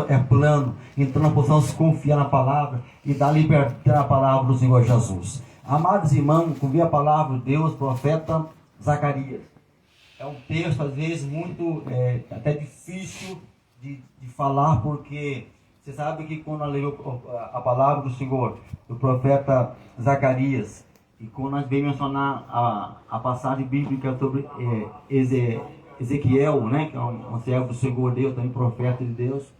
é plano, então nós possamos confiar na palavra e dar liberdade à palavra do Senhor Jesus. Amados irmãos, convie a palavra de Deus, profeta Zacarias. É um texto às vezes muito até difícil de falar, porque você sabe que quando nós lemos a palavra do Senhor, do profeta Zacarias, e quando nós vemos mencionar a passagem bíblica sobre Ezequiel, né, que é um servo do Senhor Deus, também profeta de Deus,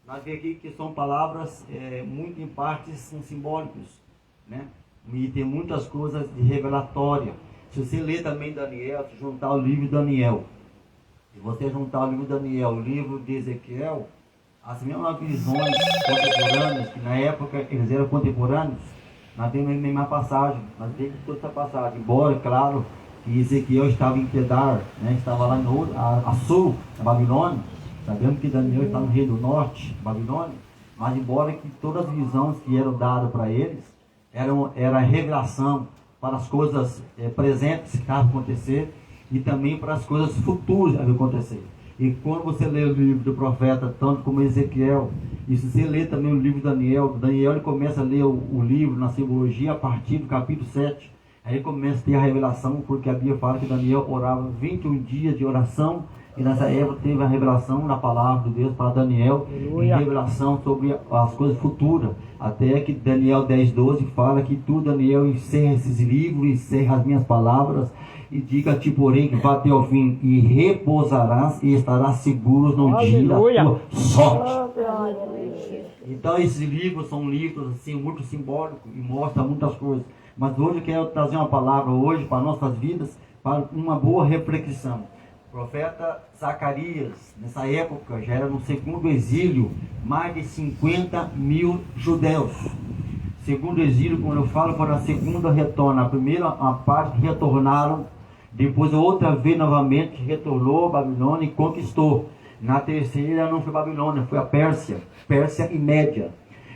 nós vemos aqui que são palavras muito em partes são simbólicas, né? E tem muitas coisas de revelatória. Se você ler também Daniel, se juntar o livro de Daniel, se você juntar o livro de Daniel, o livro de Ezequiel, as mesmas visões contemporâneas, que na época eles eram contemporâneos, nós temos a mesma passagem, nós temos toda essa passagem, embora, claro, que Ezequiel estava em Kedar, né? Estava lá a sul, na Babilônia. Sabemos que Daniel está no reino do norte, Babilônia, mas embora que todas as visões que eram dadas para eles, era revelação para as coisas presentes que estavam a acontecer e também para as coisas futuras que iam acontecer. E quando você lê o livro do profeta, tanto como Ezequiel, e se você lê também o livro de Daniel, ele começa a ler o livro na simbologia a partir do capítulo 7. Aí começa a ter a revelação, porque a Bíblia fala que Daniel orava 21 dias de oração, e nessa época teve a revelação na palavra de Deus para Daniel, e revelação sobre as coisas futuras. Até que Daniel 10:12 fala que tu, Daniel, encerra esses livros, encerra as minhas palavras, e diga-te, porém, que vá até o fim, e repousarás e estarás seguros no dia da tua sorte. Então esses livros são livros assim, muito simbólicos e mostram muitas coisas. Mas hoje eu quero trazer uma palavra hoje para nossas vidas, para uma boa reflexão. O profeta Zacarias, nessa época, já era no segundo exílio, mais de 50 mil judeus. Segundo exílio, quando eu falo, foi na segunda retorna. A primeira a parte retornaram, depois outra vez novamente retornou a Babilônia e conquistou. Na terceira não foi Babilônia, foi a Pérsia e Média.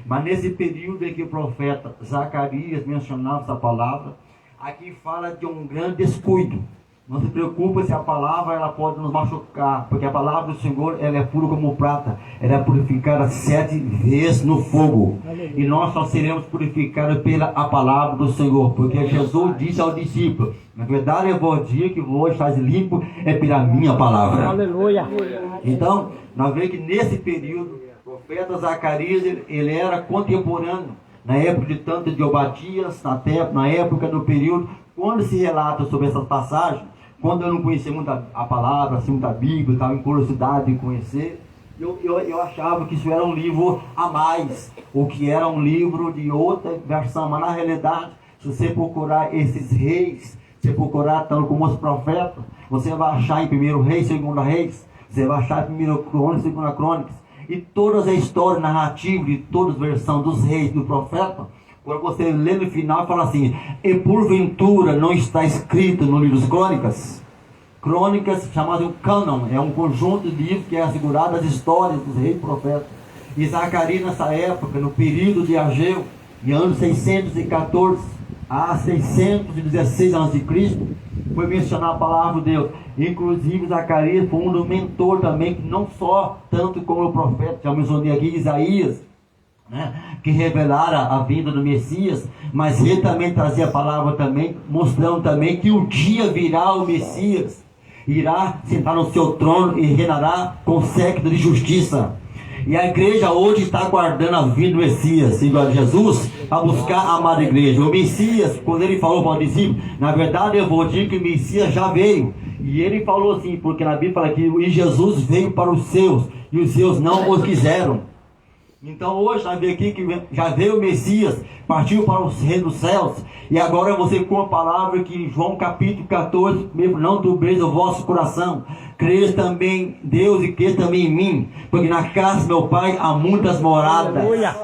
Mas nesse período em que o profeta Zacarias mencionava essa palavra, aqui fala de um grande descuido. Não se preocupe se a palavra ela pode nos machucar, porque a palavra do Senhor ela é pura como prata, ela é purificada 7 vezes no fogo. E nós só seremos purificados pela a palavra do Senhor, porque Jesus disse ao discípulo: na verdade eu vou dizer que vos faz limpo é pela minha palavra. Aleluia. Então, nós vemos que nesse período, o profeta Zacarias ele era contemporâneo, na época de tanto de Obadias, na época do período, quando se relata sobre essas passagens, quando eu não conhecia muito a palavra, assim, muita Bíblia, estava em curiosidade de conhecer, eu achava que isso era um livro a mais, ou que era um livro de outra versão, mas na realidade, se você procurar esses reis, se você procurar tanto como os profetas, você vai achar em 1 Reis, 2 Reis, você vai achar em 1 Crônicas, 2 Crônicas, e todas as histórias narrativas de todas as versões dos reis e do profeta, quando você lê no final, fala assim: e porventura não está escrito no livro dos Crônicas? Crônicas, chamado um cânon, é um conjunto de livros que é assegurado as histórias dos reis e profetas. E Zacarias, nessa época, no período de Ageu, em anos 614 a 616 a.C., foi mencionar a palavra de Deus. Inclusive Zacarias foi um do mentor também, que não só tanto como o profeta, já mencionei aqui Isaías, né, que revelara a vinda do Messias, mas ele também trazia a palavra também, mostrando também que um dia virá o Messias, irá sentar no seu trono e reinará com séquito de justiça. E a igreja hoje está aguardando a vinda do Messias, Senhor Jesus, a buscar a amada igreja. O Messias, quando ele falou para o discípulo, na verdade eu vou dizer que o Messias já veio. E ele falou assim, porque na Bíblia fala que Jesus veio para os seus, e os seus não os quiseram. Então hoje nós vemos aqui que já veio o Messias, partiu para os reis dos céus, e agora você com a palavra que em João capítulo 14, não turbeis o vosso coração, creis também em Deus e creis também em mim, porque na casa do meu pai há muitas moradas. Aleluia.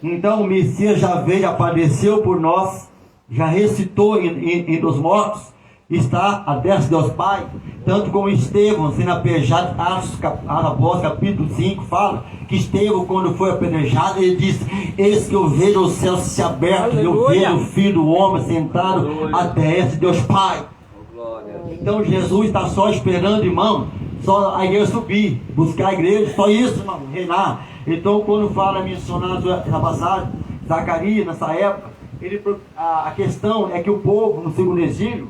Então o Messias já veio, apareceu por nós, já ressuscitou entre os mortos, está a destra de Deus Pai, tanto como Estevão sendo apedrejado. Atos capítulo 5 fala que Estevão, quando foi apedrejado, ele disse: eis que eu vejo os céus se abertos, eu vejo o Filho do Homem sentado à destra de Deus Pai. Então Jesus está só esperando, irmão, só a igreja subir, buscar a igreja, só isso, irmão, reinar. Então, quando fala mencionado essa passagem, Zacarias, nessa época, a questão é que o povo, no segundo exílio,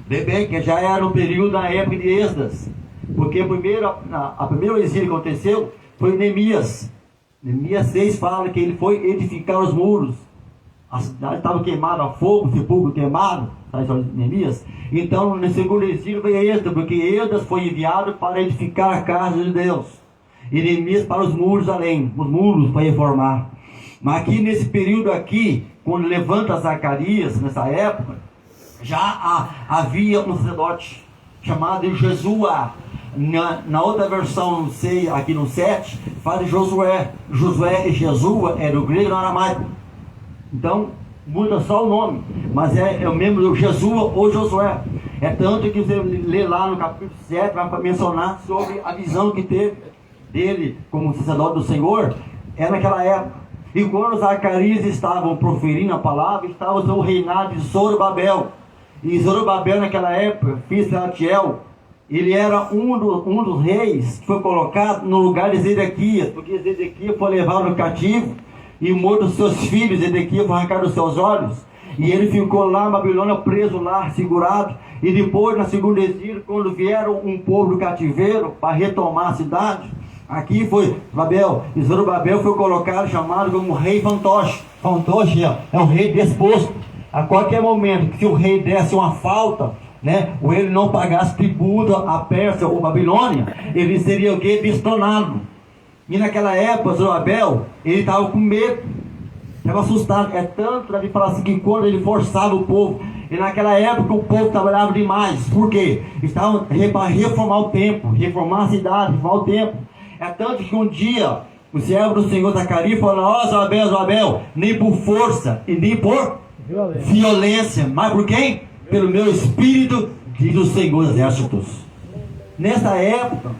bem que já era um período na época de Esdras, porque a primeiro exílio que aconteceu foi Neemias. Neemias 6 fala que ele foi edificar os muros. A cidade estava queimada a fogo, o sepulcro queimado, Neemias. Então, no segundo exílio veio Esdras, porque Esdras foi enviado para edificar a casa de Deus. E Neemias para os muros além, os muros para reformar. Mas aqui nesse período aqui, quando levanta Zacarias, nessa época, já havia um sacerdote chamado Jesua. Na outra versão, não sei, aqui no 7, fala de Josué. Josué e Jesua era o grego e o aramaico. Então, muda só o nome, mas é o mesmo do Jesua ou Josué. É tanto que você lê lá no capítulo 7, para mencionar sobre a visão que teve dele como sacerdote do Senhor, é naquela época. E quando Zacarias estavam proferindo a palavra, estava sob o reinado de Zorobabel. E Zorobabel naquela época, filho de Salatiel, ele era um dos reis que foi colocado no lugar de Zedequias, porque Zedequias foi levado cativo e morto seus filhos. Zedequias foi arrancado dos seus olhos, e ele ficou lá na Babilônia, preso lá, segurado. E depois, na segunda exílio, quando vieram um povo do cativeiro para retomar a cidade, aqui foi Babel, e Zorobabel foi colocado, chamado como rei fantoche. Fantoche é um rei desposto. A qualquer momento que se o rei desse uma falta, né, ou ele não pagasse tributo a Pérsia ou Babilônia, ele seria o quê? Destronado. E naquela época, Zorobabel, ele estava com medo, estava assustado. É tanto para ele falar assim, que quando ele forçava o povo, e naquela época o povo trabalhava demais. Por quê? Estavam para reformar o templo, reformar a cidade, reformar o templo. É tanto que um dia o servo do Senhor Zacarias falou: ó, Zorobabel, nem por força e nem por violência, mas por quem? Pelo meu espírito, diz o Senhor dos Exércitos. Nessa época,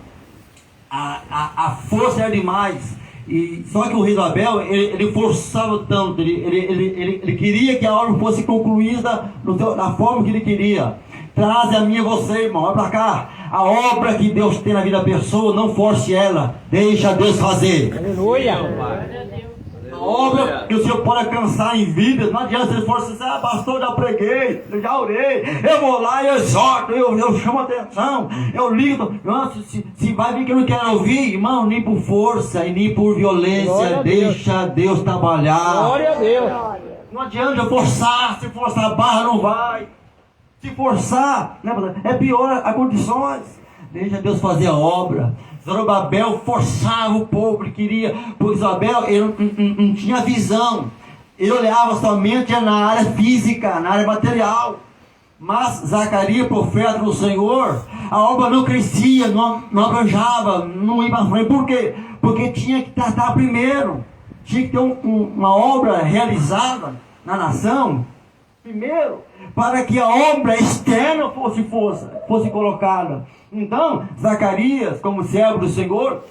a força era demais. E só que o rei Zorobabel, ele forçava tanto, ele queria que a obra fosse concluída da forma que ele queria. Traz a mim você, irmão, olha para cá. A obra que Deus tem na vida da pessoa, não force ela, deixa Deus fazer. Aleluia. A obra que o Senhor pode alcançar em vida, não adianta você forçar, pastor, já preguei, eu já orei, eu vou lá e eu exorto, eu chamo a atenção, eu ligo. Se vai vir que eu não quero ouvir, irmão, nem por força e nem por violência, deixa Deus trabalhar. Glória a Deus. Não adianta eu forçar, se forçar a barra não vai. Se forçar, né, é pior as condições. Deixa Deus fazer a obra. Zorobabel forçava o povo, ele queria, porque Zorobabel ele não tinha visão. Ele olhava somente na área física, na área material. Mas Zacarias, profeta do Senhor, a obra não crescia, não arranjava, não ia para frente. Por quê? Porque tinha que tratar primeiro. Tinha que ter uma obra realizada na nação primeiro, para que a obra externa fosse colocada. Então, Zacarias, como servo do Senhor,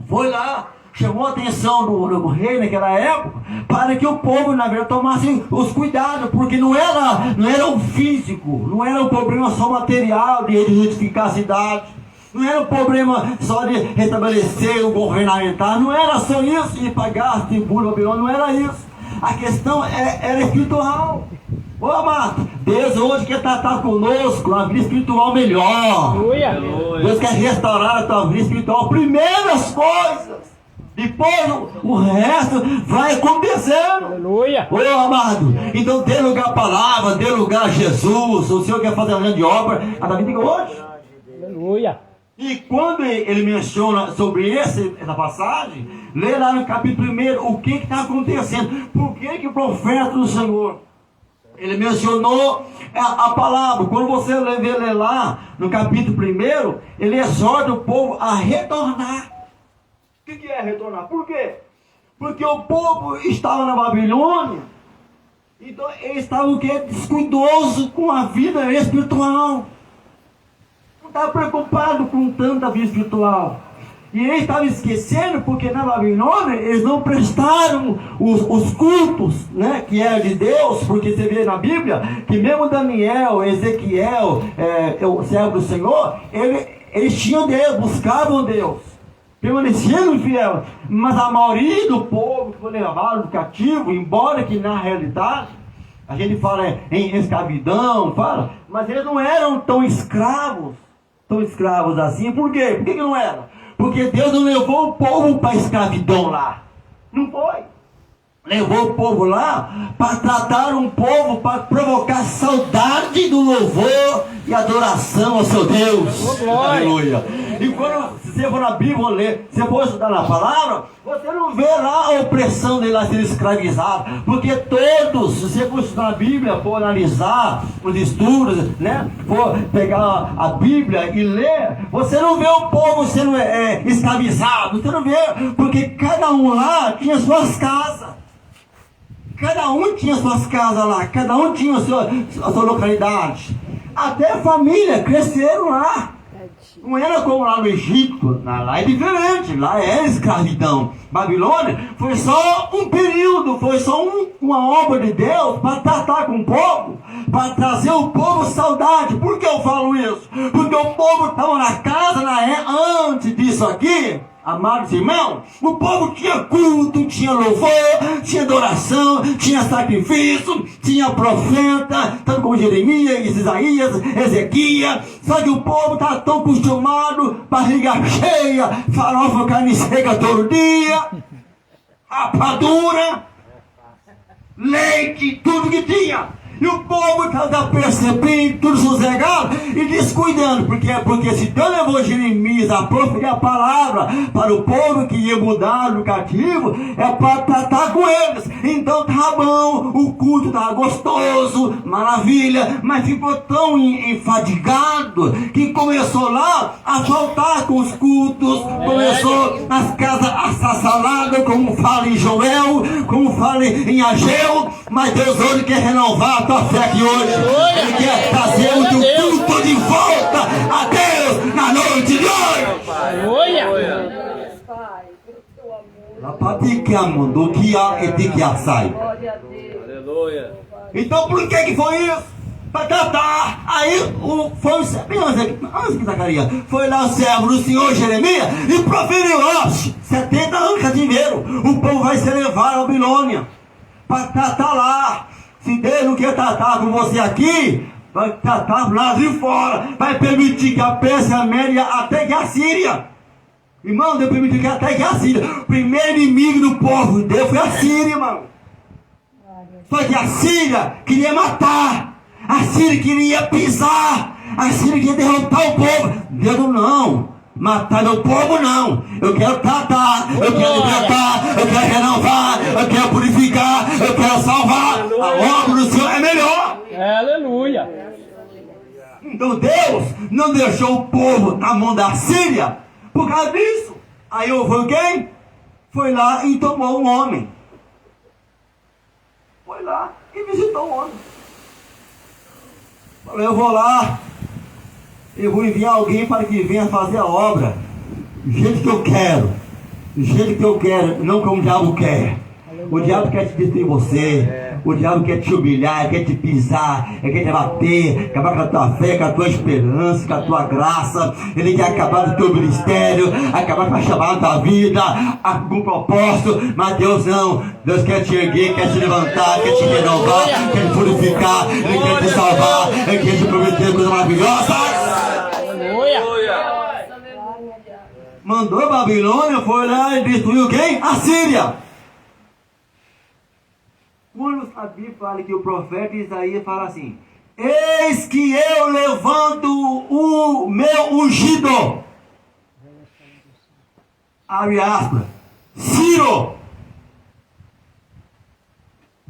foi lá, chamou a atenção do rei naquela época, para que o povo, na verdade, tomasse os cuidados, porque não era o físico, não era um problema só material de edificar a cidade, não era um problema só de restabelecer o governamental, não era só isso, de pagar tributo, não era isso. A questão era espiritual. Ô amado, Deus hoje quer tratar conosco uma vida espiritual melhor. Aleluia. Deus quer restaurar a tua vida espiritual. Primeiras coisas, depois o resto vai acontecendo. Aleluia. Ô amado, então dê lugar à palavra, dê lugar a Jesus. O Senhor quer fazer uma grande obra a tua vida hoje. Aleluia. E quando ele menciona sobre essa passagem, lê lá no capítulo 1 o que está acontecendo. Por que o profeta do Senhor, ele mencionou a palavra. Quando você lê lá no capítulo 1, ele exorta o povo a retornar. O que é retornar? Por quê? Porque o povo estava na Babilônia, então ele estava o quê? Descuidoso com a vida espiritual. Não estava preocupado com tanta vida espiritual. E ele estava esquecendo, porque na Babilônia eles não prestaram os cultos, né, que era de Deus. Porque você vê na Bíblia que mesmo Daniel, Ezequiel, o servo do Senhor, Eles tinham Deus, buscavam Deus, permaneciam fiel, mas a maioria do povo que foi levado cativo, embora que na realidade a gente fala em escravidão, mas eles não eram tão escravos assim. Por quê? Por que não eram? Porque Deus não levou o povo para a escravidão lá. Não foi. Levou o povo lá para tratar um povo, para provocar saudade do louvor e adoração ao seu Deus. Aleluia. E quando você for na Bíblia ler, se você for estudar na palavra, você não vê lá a opressão dele lá sendo escravizado. Porque todos, se você for estudar a Bíblia, for analisar os estudos, né, for pegar a Bíblia e ler, você não vê o povo sendo escravizado. Você não vê, porque cada um lá tinha suas casas. Cada um tinha suas casas lá, cada um tinha a sua localidade. Até a família cresceram lá. Não era como lá no Egito, lá é diferente, lá é escravidão. Babilônia foi só um período, foi só uma obra de Deus para tratar com o povo, para trazer o povo saudade. Por que eu falo isso? Porque o povo estava na casa, antes disso aqui. Amados irmãos, o povo tinha culto, tinha louvor, tinha adoração, tinha sacrifício, tinha profeta, tanto como Jeremias, Isaías, Ezequias. Só que o povo estava tão acostumado, barriga cheia, farofa, carne seca todo dia, rapadura, leite, tudo que tinha. E o povo estava percebendo, tudo sossegado e descuidando. Porque se Deus levou Jeremias a proferir a palavra para o povo que ia mudar no cativo, é para tratar com eles. Então estava bom, o culto estava gostoso, maravilha, mas ficou tão enfadigado que começou lá a faltar com os cultos, começou as casas assassaladas, como fala em Joel, como fala em Ageu. Mas Deus hoje quer renovar a tua fé aqui hoje. Ele quer trazer o teu culto de volta a Deus na noite de hoje. Então por que foi isso? Para tratar. Aí foi antes que Zacarias foi lá o servo do Senhor Jeremias e proferiu: 70 anos de cativeiro, o povo vai ser levado à Babilônia para tratar lá. Se Deus não quer tratar com você aqui, vai tratar lá de fora. Vai permitir que a Pérsia, a Média, até que a Síria. Irmão, Deus permitiu que até que a Síria. O primeiro inimigo do povo de Deus foi a Síria, irmão. Só que a Síria queria matar. A Síria queria pisar. A Síria queria derrotar o povo. Deus não. Matar meu povo não. Eu quero tratar, eu quero libertar, eu quero renovar, eu quero purificar, eu quero salvar. A obra do Senhor é melhor. Aleluia. Então Deus não deixou o povo na mão da Síria por causa disso. Aí foi quem? Foi lá e tomou um homem. Foi lá e visitou o homem. Falou: eu vou lá, eu vou enviar alguém para que venha fazer a obra do jeito que eu quero. Do jeito que eu quero, não como o diabo quer. O diabo quer te destruir você. O diabo quer te humilhar, quer te pisar, quer te bater, acabar com a tua fé, com a tua esperança, com a tua graça. Ele quer acabar com o teu ministério, acabar com a chamada da vida, com o propósito. Mas Deus não. Deus quer te erguer, quer te levantar, quer te renovar, quer te purificar, Ele quer te salvar, Ele quer te prometer coisas maravilhosas. Mandou a Babilônia, foi lá e destruiu quem? A Síria. Quando a Bíblia fala que o profeta Isaías fala assim: eis que eu levanto o meu ungido, abre aspas, Ciro,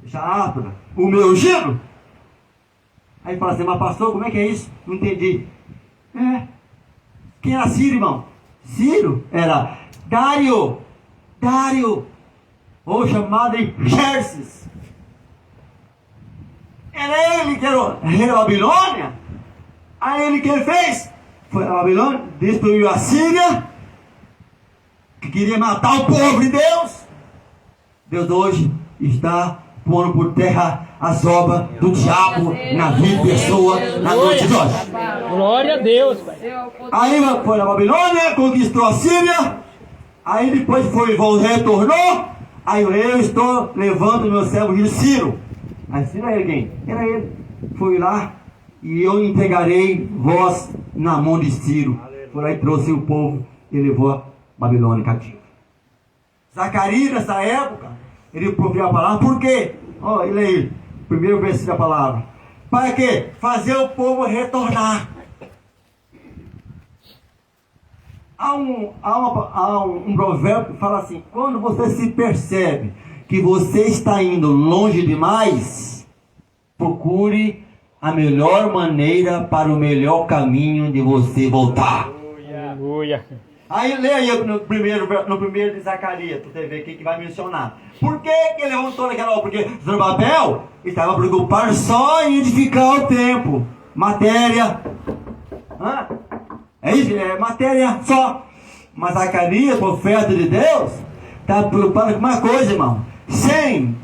fecha aspas, o meu ungido. Aí fala assim: mas pastor, como é que é isso? Não entendi. Quem era Ciro, irmão? Ciro era Dário, ou chamado de Xerxes. Era ele que era o rei da Babilônia. Aí ele que ele fez? Foi a Babilônia, destruiu a Síria, que queria matar o povo de Deus. Deus hoje está pondo por terra as obras do diabo na vida de pessoa na noite de hoje. Glória a Deus, Pai. Aí foi a Babilônia, conquistou a Síria, aí depois retornou, aí eu estou levando meu servo de Ciro. Aí Ciro era quem? Era ele. Fui lá e eu entregarei vós na mão de Ciro. Foi lá e trouxe o povo e levou a Babilônia cativo. Zacarias, nessa época, ele proferiu a palavra, por quê? Ó, ele aí, primeiro versículo da palavra. Para quê? Fazer o povo retornar. Há um provérbio que fala assim: quando você se percebe que você está indo longe demais, procure a melhor maneira para o melhor caminho de você voltar. Aleluia. Aí leia no primeiro de Zacarias, para você ver quem que vai mencionar. Por que ele levantou naquela hora? Porque Zorobabel estava preocupado só em edificar o templo. Matéria. É isso, é matéria só. Mas Zacarias, profeta de Deus, está preocupado com uma coisa, irmão. Sem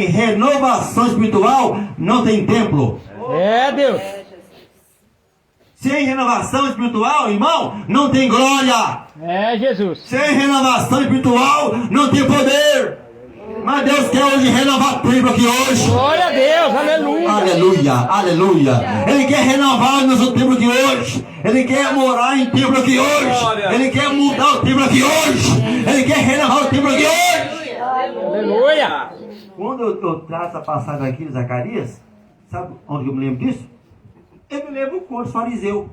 renovação espiritual, não tem templo. É, Deus. Sem renovação espiritual, irmão, não tem glória. É, Jesus. Sem renovação espiritual, não tem poder. Mas Deus quer hoje renovar o templo aqui hoje. Glória a Deus, aleluia. Aleluia, aleluia. Ele quer renovar o nosso templo aqui hoje. Ele quer morar em templo aqui hoje. Ele quer mudar o templo aqui hoje. Ele quer renovar o templo aqui hoje. Aleluia. Quando eu traço essa passagem aqui de Zacarias, sabe onde eu me lembro disso? Eu me lembro com os fariseus.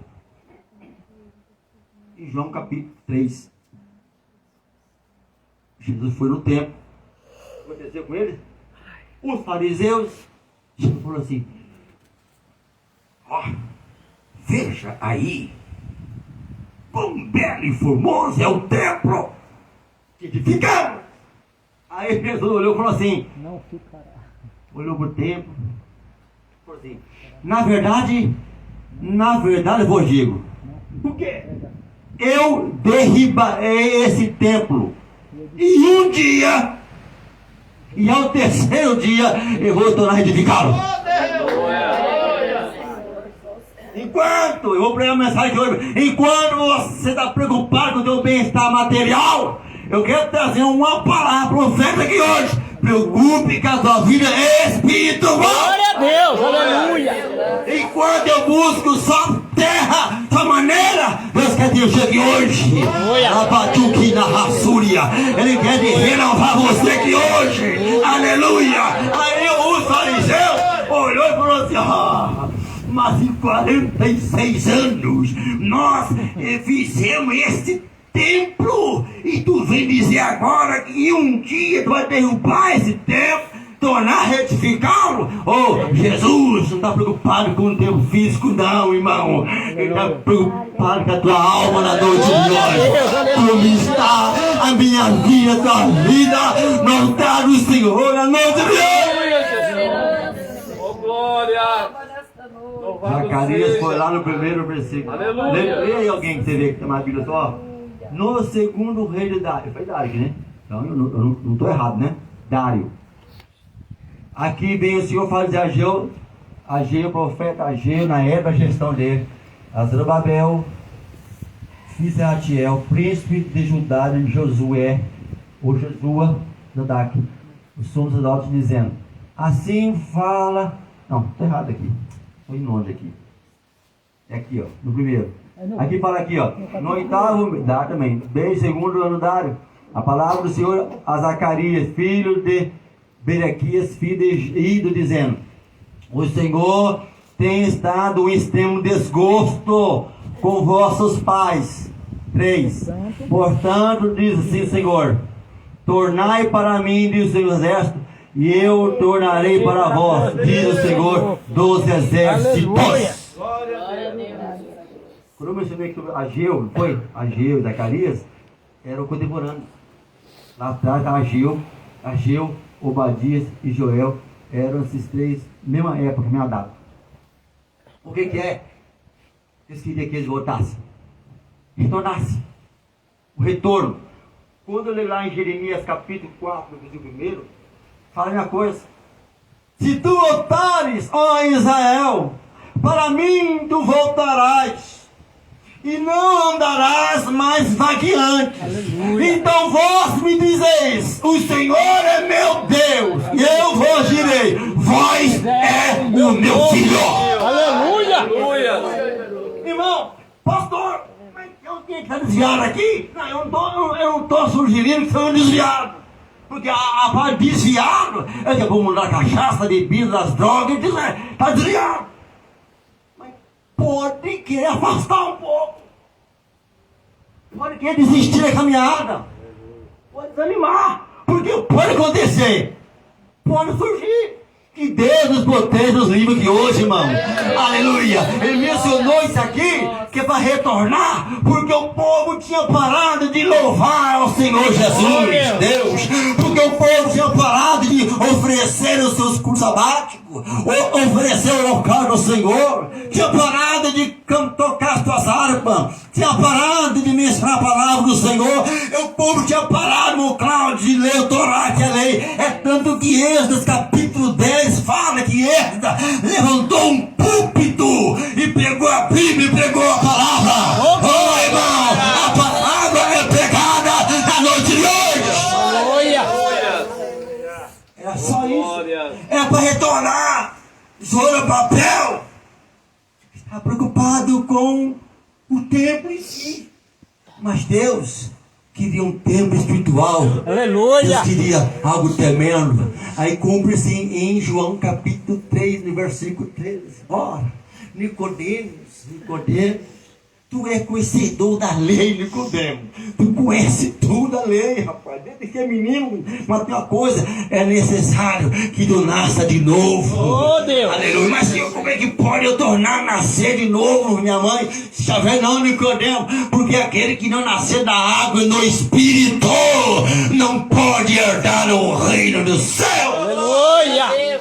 Em João capítulo 3. Jesus foi no templo. O que aconteceu com eles? Os fariseus. Jesus falou assim: ó, veja aí, quão belo e formoso é o templo que edificamos. Aí Jesus olhou e falou assim: Não ficará. olhou para o templo, falou assim: na verdade eu vos digo, por quê? Eu derribarei esse templo em um dia, e ao terceiro dia eu vou tornar a edificá-lo. Enquanto, eu vou pregar uma mensagem hoje, enquanto você está preocupado com o seu bem-estar material, eu quero trazer uma palavra profética aqui hoje. Preocupe com a sua vida espiritual. Glória a Deus, aleluia. Enquanto eu busco só terra, só maneira, Deus quer te encher aqui hoje. Abatuque na raçúria. Ele quer te renovar você aqui hoje. Aleluia. Aí o fariseu olhou e falou assim: mas em 46 anos nós fizemos esse templo, e tu vem dizer agora que em um dia tu vai derrubar esse templo, tornar retificá-lo? Oh, Jesus não está preocupado com o templo físico, não, irmão. Ele está preocupado com a tua alma na noite de hoje. Como está a minha vida, a tua vida, no altar do Senhor na noite de hoje. Oh, glória! Zacarias foi lá no primeiro versículo. Lê aí alguém que você vê que tem uma Bíblia só. No segundo rei de Dário. Foi Dário aqui, né? Então eu não estou errado, né? Dário. Aqui vem o Senhor fala de Ageu, o profeta Ageu, na época da gestão dele. A Zorobabel, filho de Ratiel, príncipe de Judá, de Josué, ou Josua, Zodac, o sumo sacerdote, dizendo: assim fala. Não, está errado aqui. Foi longe aqui. É aqui, ó, no primeiro. Aqui fala aqui, ó, no oitavo, dá também, bem segundo ano Dário, a palavra do Senhor a Zacarias, filho de Berequias, filho de Ido, dizendo: o Senhor tem estado em extremo desgosto com vossos pais. 3. Portanto, diz assim, Senhor: tornai para mim, diz o Senhor exército, e eu tornarei para vós, diz o Senhor dos exércitos. Quando eu mencionei que Ageu, não foi? Ageu e Zacarias eram contemporâneos. Lá atrás, Ageu, Obadias e Joel eram esses três, mesma época, mesma data. O que é? Eles queriam que eles voltassem. Retornassem. O retorno. Quando eu leio lá em Jeremias capítulo 4, versículo 1, fala a mesma coisa. Se tu voltares, ó Israel, para mim tu voltarás, e não andarás mais vagueante. Aleluia. Então vós me dizeis: o Senhor é meu Deus, e eu vos direi: vós é o meu filho. Aleluia. Irmão, pastor, mas eu tenho que estar desviado aqui? Não, eu não estou sugerindo que são desviados. Porque a parte desviado é que vamos mudar cachaça, bebida, as drogas, está desviado. Mas pode querer afastar um pouco. Pode querer desistir da caminhada. Pode desanimar. Porque pode acontecer. Pode surgir. Que Deus nos proteja nos livros aqui hoje, irmão. Aleluia. Ele mencionou isso aqui, que é para retornar, porque o povo tinha parado de louvar ao Senhor Jesus, Deus. Porque o povo tinha parado de oferecer os seus cultos sabáticos, oferecer o local ao Senhor. Tinha parado de tocar as suas harpas. Tinha parado de mencionar a palavra do Senhor. O povo tinha parado, meu Cláudio, de ler o Torá, que é lei. É tanto que Êxodo capítulo 10 fala que Êxodo levantou um púlpito e pegou a Bíblia e pregou a palavra. Oh, irmão, a palavra é pregada na noite de hoje. Aleluia. Era só isso. Era para retornar. Sobre o papel. Está preocupado com o templo em si. Mas Deus queria um templo espiritual. Aleluia. Deus queria algo tremendo. Aí cumpre-se em João capítulo 3, no versículo 13. Ora, Nicodemos, tu é conhecedor da lei, Nicodemos. Tu conhece tudo a lei, rapaz. Desde que é menino, mas tem uma coisa, é necessário que tu nasça de novo. Oh, Deus. Aleluia. Mas Senhor, como é que pode eu tornar a nascer de novo, minha mãe? Já vê não, Nicodemos, porque aquele que não nascer da água e no Espírito não pode herdar o reino do céu. Aleluia.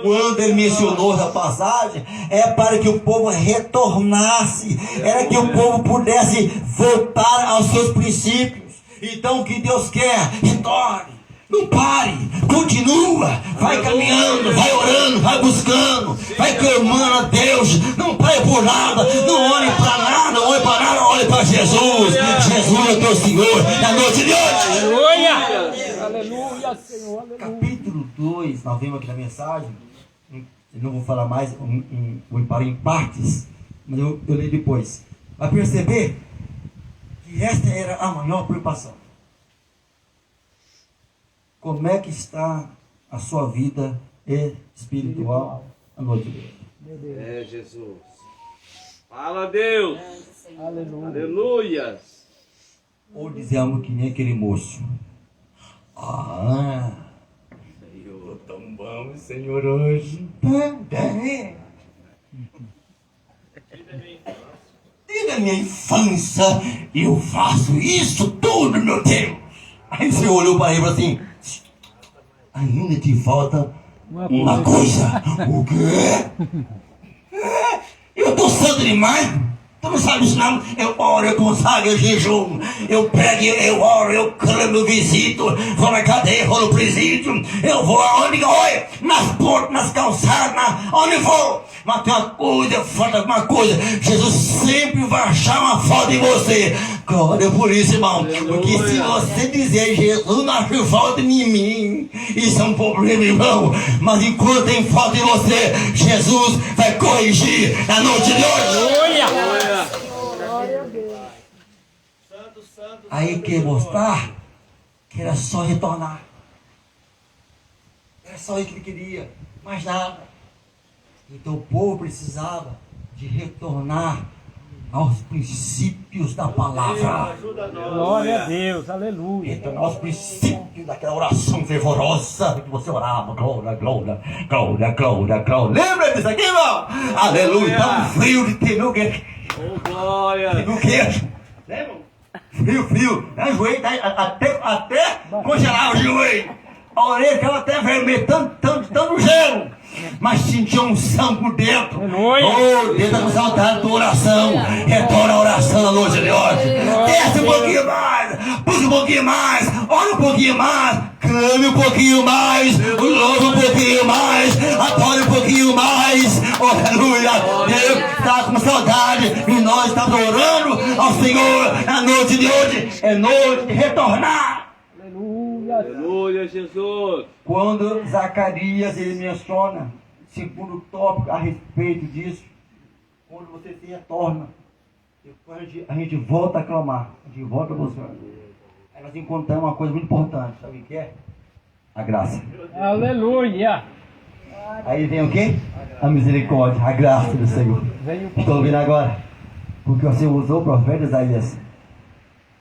Quando ele mencionou essa passagem, é para que o povo retornasse, era que o povo pudesse voltar aos seus princípios. Então o que Deus quer, retorne, não pare, continua, vai caminhando, vai orando, vai buscando, vai clamando a Deus, não pare por nada, não olhe para nada, olhe para nada, olhe para Jesus. Jesus é o teu Senhor na noite de hoje. Aleluia. Aleluia, Senhor. Aleluia. Capítulo 2, nós vimos aqui na mensagem. Eu não vou falar mais, vou parar em partes, mas eu leio depois. Vai perceber que esta era a maior preocupação. Como é que está a sua vida espiritual à noite de hoje? É Jesus. Fala, Deus. Aleluia. Aleluia. Ou dizemos que nem aquele moço. Senhor, tão bom, Senhor, hoje. Desde a minha infância eu faço isso tudo, meu Deus. Aí o Senhor olhou para ele e falou assim: ainda te falta uma coisa. O quê? Eu estou santo demais. Tu não sabe isso não? Eu oro, eu consagro, eu jejum, eu prego, eu oro, eu clamo, eu visito, vou na cadeia, vou no presídio, eu vou aonde, olha, nas portas, nas calçadas, onde vou. Mas tem uma coisa, falta alguma coisa, Jesus sempre vai achar uma falta em você. Glória por isso, irmão. Porque se você dizer Jesus não acha falta em mim, isso é um problema, irmão. Mas enquanto tem falta em você, Jesus vai corrigir na noite de hoje. Aleluia. Aí quer mostrar que era só retornar. Era só isso que ele queria, mais nada. Então o povo precisava de retornar aos princípios da palavra. Glória a Deus. Aleluia. Retornar aos princípios daquela oração fervorosa que você orava. Glória, glória, glória, glória, glória. Lembra disso aqui, irmão? Aleluia. Dá um frio de ter no queixo. Oh, glória. No queixo. Lembra? Frio. Joelho, até congelar o joelho. A orelha ficava até vermelha, tanto gelo. mas sentir um unção por dentro. Aleluia. Oh, Deus está com saudade da tua oração. Retorna a oração na noite de hoje. Desce um pouquinho mais, busca um pouquinho mais, ora um pouquinho mais, clame um pouquinho mais, louve um pouquinho mais, adore um pouquinho mais. Oh, aleluia. Deus está com saudade e nós estamos orando ao Senhor na noite de hoje. É noite de retornar. Aleluia. Aleluia, Jesus. Quando Zacarias ele menciona, segundo tópico a respeito disso, quando você se retorna, depois a gente volta a clamar, a gente volta a buscar. Aí nós encontramos uma coisa muito importante, sabe o que é? A graça. Aleluia. Aí vem o quê? A misericórdia, a graça do Senhor. Vem o Estou ouvindo agora? Porque você usou o profeta Isaías,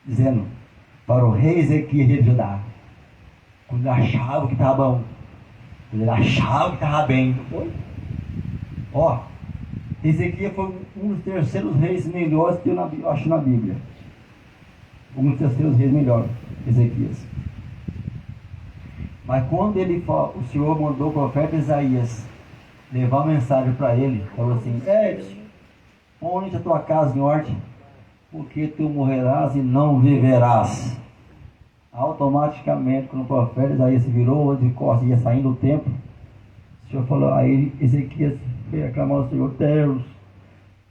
dizendo para o rei Ezequias de Judá, quando ele achava que estava bom, quando ele achava que estava bem, não foi? Ó, Ezequias foi um dos terceiros reis melhores que eu acho na Bíblia. Um dos terceiros reis melhores, Ezequias. Mas quando o Senhor mandou o profeta Isaías levar uma mensagem para ele, falou assim: põe a tua casa em ordem, porque tu morrerás e não viverás. Automaticamente, quando o profeta Isaías se virou de costas e ia saindo do templo, o Senhor falou, aí Ezequias veio aclamar ao Senhor: Deus,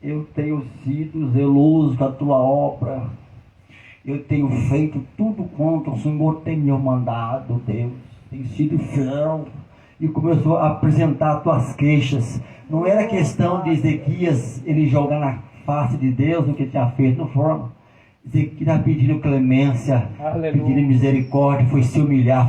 eu tenho sido zeloso com a tua obra, eu tenho feito tudo quanto o Senhor tem me mandado, Deus, tenho sido fiel. E começou a apresentar tuas queixas. Não era questão de Ezequias ele jogar na face de Deus o que tinha feito, não forma. Ezequias estava pedindo clemência, pedindo misericórdia, foi se humilhar.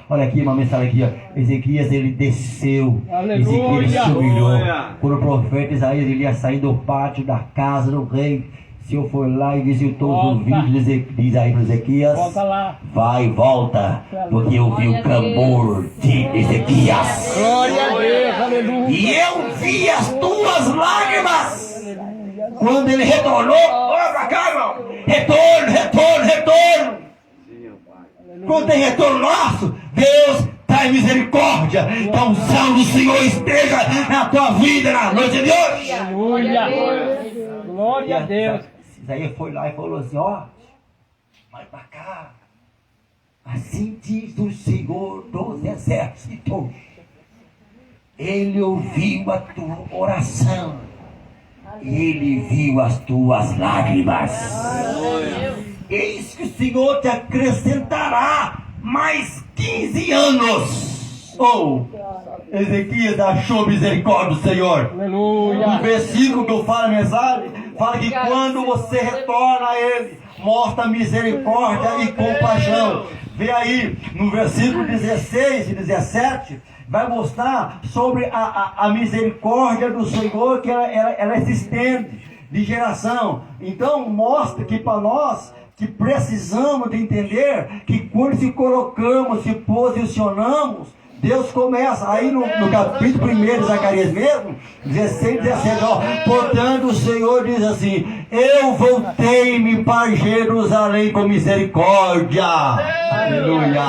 Olha aqui uma mensagem aqui, ó. Ezequias ele desceu. Ezequias ele se humilhou. Quando o profeta Isaías ele ia sair do pátio da casa do rei, o Senhor foi lá e visitou os vídeos de Isaías para Ezequias. Volta lá. Vai, volta, porque eu vi o clamor de Ezequias. Glória a Deus, aleluia. E eu vi as tuas lágrimas. Quando ele retornou, olha para cá, irmão. Retorno. Quando tem retorno nosso, Deus traz misericórdia. Que a unção do Senhor esteja na tua vida na noite de hoje. Aleluia. Glória a Deus. Isaías foi lá e falou assim: ó, vai para cá. Assim diz o Senhor dos exércitos. Ele ouviu a tua oração. Ele viu as tuas lágrimas. Eis que o Senhor te acrescentará mais 15 anos. Oh, Ezequias achou misericórdia do Senhor. Aleluia. No versículo que eu falo a mensagem, fala que quando você retorna a Ele, mostra misericórdia e compaixão. Vê aí, no versículo 16 e 17, vai mostrar sobre a misericórdia do Senhor, que ela se estende de geração. Então mostra que para nós, que precisamos de entender, que quando se colocamos, se posicionamos, Deus começa, aí no capítulo 1 de Zacarias mesmo, 16 e 17, ó, portanto o Senhor diz assim: eu voltei-me para Jerusalém com misericórdia. Aleluia.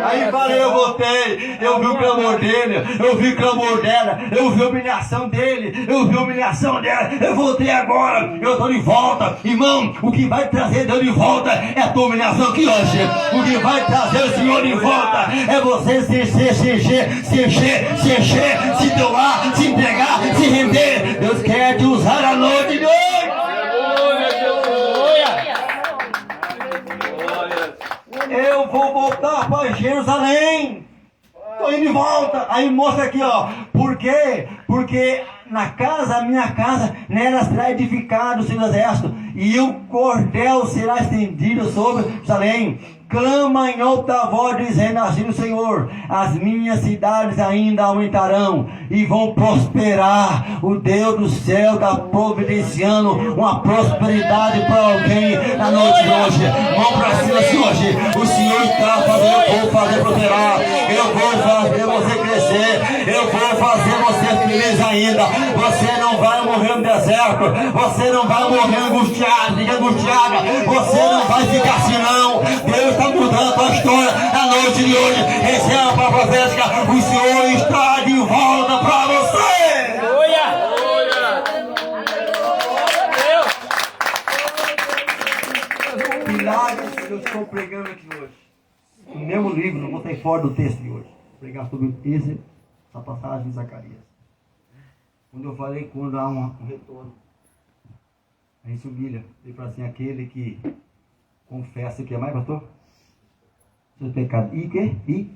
Aí falei, eu voltei, eu vi o clamor dele, eu vi o clamor dela, eu vi a humilhação dele, eu vi a humilhação dela, eu voltei agora, eu estou de volta. Irmão, o que vai trazer Deus de volta é a tua humilhação aqui hoje. O que vai trazer o Senhor de volta é você se doar, se entregar, se render. Deus quer te usar a noite de hoje. Eu vou voltar para Jerusalém. Estou indo de volta. Aí mostra aqui, ó. Por quê? Porque na casa, a minha casa, nela será edificado o Senhor do Exército, e o cordel será estendido sobre Jerusalém. Clama em alta voz, dizendo assim o Senhor: as minhas cidades ainda aumentarão e vão prosperar. O Deus do céu está providenciando uma prosperidade para alguém na noite de hoje. Vamos para cima de hoje. O Senhor está fazendo, eu vou fazer prosperar, eu vou fazer você crescer, eu vou fazer você feliz ainda. Você não vai morrer no deserto, você não vai morrer angustiado, ninguém angustiada, você não vai ficar assim não. Deus está mudando a tua história na noite noite de hoje. Receba a palavra profética. O Senhor está de volta para você. Aleluia. Milagres que eu estou pregando aqui hoje. No mesmo livro, não vou sair fora do texto de hoje. Vou pregar sobre essa passagem de Zacarias. Quando eu falei, quando há um retorno, a gente se humilha. Ele fala assim, aquele que confessa o que é mais, pastor? Seus pecados. E o quê? E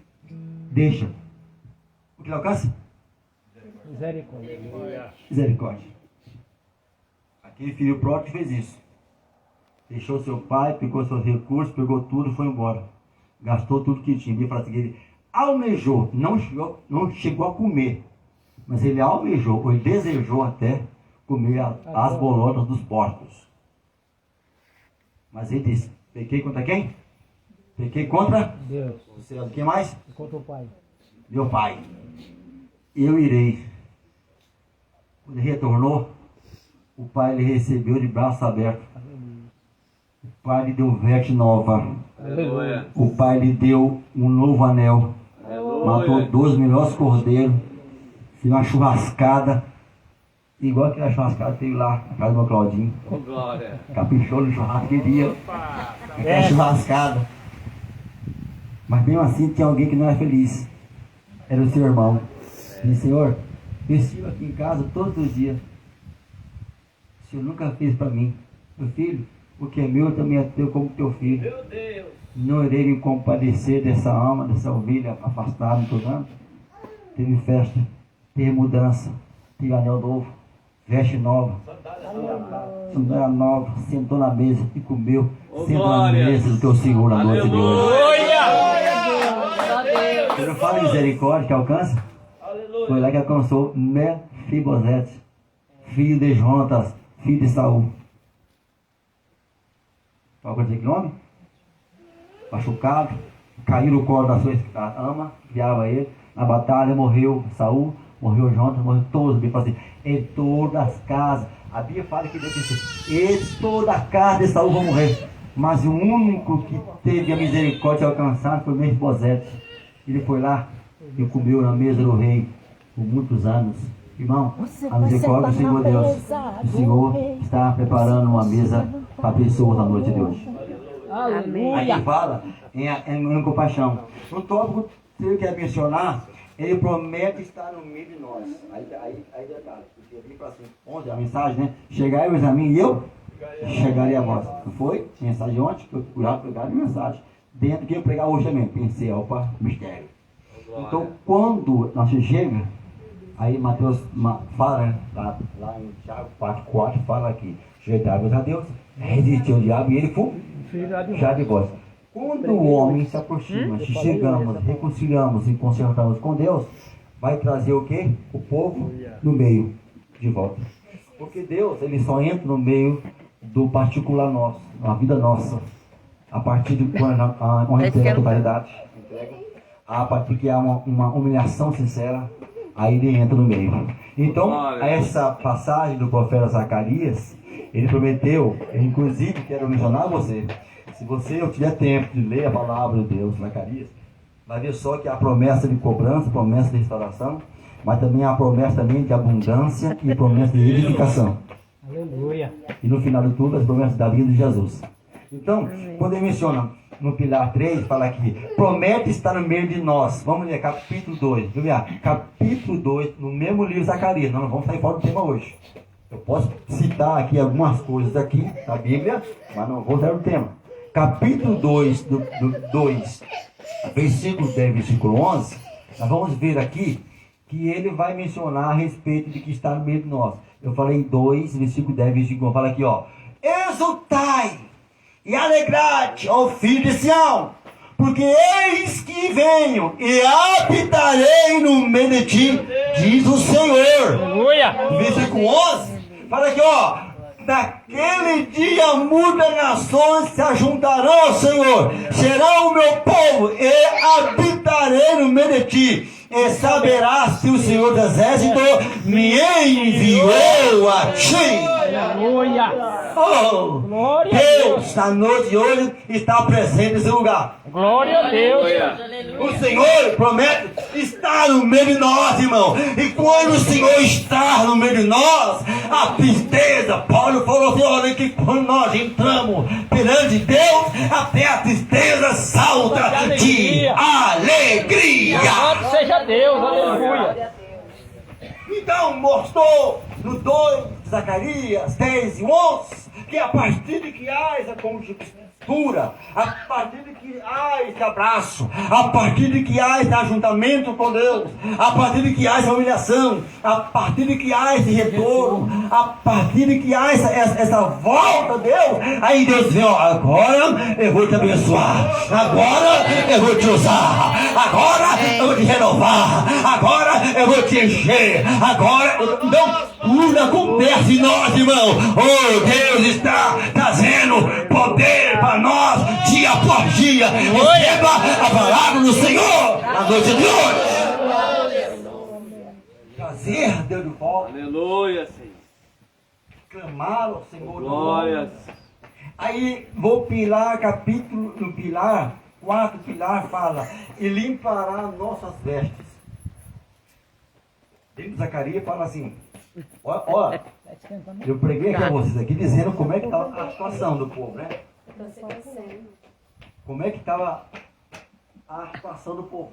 deixa. O que ele alcança? Misericórdia. Misericórdia. Aquele filho pródigo fez isso. Deixou seu pai, pegou seus recursos, pegou tudo e foi embora. Gastou tudo que tinha. Ele fala assim, ele almejou, não chegou a comer, mas ele almejou, ou ele desejou até comer as bolotas dos porcos. Mas ele disse, pequei contra quem? Pequei contra Deus. o céu. Quem mais? Contra o Pai. Meu pai. Eu irei. Quando ele retornou, o pai ele recebeu de braços abertos. O pai lhe deu veste nova. Aleluia. O pai lhe deu um novo anel. Matou 12 melhores cordeiros. Fez uma churrascada. Igual aquela churrascada que teve lá na casa do meu Claudinho. Oh, glória. Caprichou no churrasco que dia. Aquela churrascada. Mas mesmo assim tinha alguém que não era feliz. Era o seu irmão. Disse, Senhor, eu estive aqui em casa todos os dias. O Senhor nunca fez para mim. Meu filho, o que é meu também é teu como teu filho. Meu Deus. Não irei me compadecer dessa alma, dessa ovelha afastada, não estou dando. Teve festa, teve mudança, teve anel novo, veste nova, sandália nova, sentou na mesa e comeu. Oh, Senta na glória. mesa do teu Senhor na noite de hoje. Aleluia. Quando eu falo misericórdia que alcança, foi lá que alcançou Mefibosete, filho de Jonatas, filho de Saul. Qual que que nome? Machucado, caiu no colo da sua ama, guiava ele. Na batalha morreu Saul, morreu Jonatas, morreu todos. Ele fala assim, em todas as casas. A Bíblia fala que Deus disse, em toda a casa de Saul vão morrer. Mas o único que teve a misericórdia de alcançar foi Mefibosete. Ele foi lá e comeu na mesa do rei por muitos anos. Irmão, a misericórdia do Senhor Deus. O Senhor está preparando uma mesa para pessoas na noite de hoje. Aleluia. Aqui fala em compaixão. No tópico que eu quero mencionar, ele promete estar no meio de nós. Aí detalhe, porque aqui fala assim, ontem a mensagem, né? Chegai-vos a mim e eu chegarei a vós. Não foi? Mensagem ontem, que eu curado pregar a mensagem. Dentro que eu pregar hoje também. Pensei, opa, mistério. Então, quando nós chegamos, aí Mateus fala, lá em Tiago 4,4, fala aqui, sujeitai-vos a Deus, resistiu ao diabo e ele foi já de vós. Quando o homem se aproxima, se chegamos, reconciliamos e consertamos com Deus, vai trazer o quê? O povo no meio de volta. Porque Deus, ele só entra no meio do particular nosso, na vida nossa, a partir de quando uma entrega a totalidade, a partir que há uma humilhação sincera, aí ele entra no meio. Então, essa passagem do profeta Zacarias, ele prometeu, inclusive quero mencionar a você, se você tiver tempo de ler a palavra de Deus, Zacarias, vai ver só que há promessa de cobrança, promessa de restauração, mas também há promessa também de abundância e promessa de edificação. Aleluia. E no final de tudo, as promessas da vida de Jesus. Então, quando ele menciona no pilar 3, fala aqui, promete estar no meio de nós. Vamos ler capítulo 2. Vamos ver, capítulo 2, no mesmo livro de Zacarias. Nós não vamos sair fora do tema hoje. Eu posso citar aqui algumas coisas aqui da Bíblia, mas não vou sair do tema. Capítulo 2, versículo 10, versículo 11, nós vamos ver aqui que ele vai mencionar a respeito de que está no meio de nós. Eu falei 2, versículo 10, versículo 11, fala aqui, ó. Exultai e alegrai-te, ó filho de Sião, porque eis que venho e habitarei no meio de ti, diz o Senhor. Aleluia. Versículo 11, fala aqui, ó. Naquele dia muitas nações se ajuntarão ao Senhor, será o meu povo e habitarei no meio de ti. e saberás que o Senhor dos Exércitos me enviou a ti. Aleluia. Oh, Glória a Deus, na noite de hoje, está presente nesse lugar. Glória a Deus. O Senhor promete estar no meio de nós, irmão. E quando o Senhor está no meio de nós, a tristeza, Paulo falou assim, olha, que quando nós entramos perante Deus, até a tristeza salta de alegria. Louvado seja Deus. Aleluia. Então mostrou no 2 de Zacarias 10 e 11 que a partir de que há essa conjuntura, a partir de que há esse abraço, a partir de que há esse ajuntamento com Deus, a partir de que há essa humilhação, a partir de que há esse retorno, a partir de que há essa volta a Deus, aí Deus vem, ó, agora eu vou te abençoar, agora eu vou te usar, agora eu vou te renovar, agora eu vou te encher, agora não muda com perto de nós, irmão. Oh, Deus está trazendo poder para nós dia após dia. Receba a palavra do Senhor na noite de hoje. Trazer Deus de volta. Aleluia, Senhor. Clamar ao Senhor. Glória. Aí vou pilar, capítulo no pilar, 4 pilar fala, e limpará nossas vestes. Dentro de Zacarias fala assim, ó, eu preguei aqui a vocês aqui dizendo como é que estava a situação do povo, né? Como é que estava a situação do povo.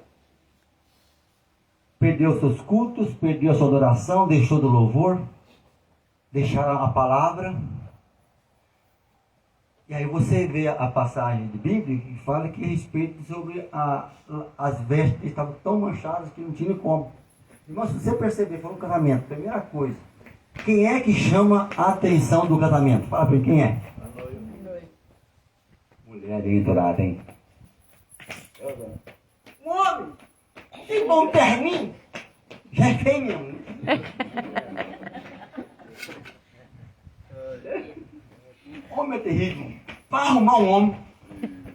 Perdeu seus cultos, perdeu a sua adoração, deixou do louvor, deixaram a palavra. E aí você vê a passagem de Bíblia que fala que a respeito sobre as vestes estavam tão manchadas que não tinha como. Irmão, se você perceber, foi um casamento, primeira coisa, quem é que chama a atenção do casamento? Fala pra mim, quem é? Mulher entrada, hein? Um homem, que bom terninho, já é feio mesmo. Homem é terrível. Para arrumar um homem,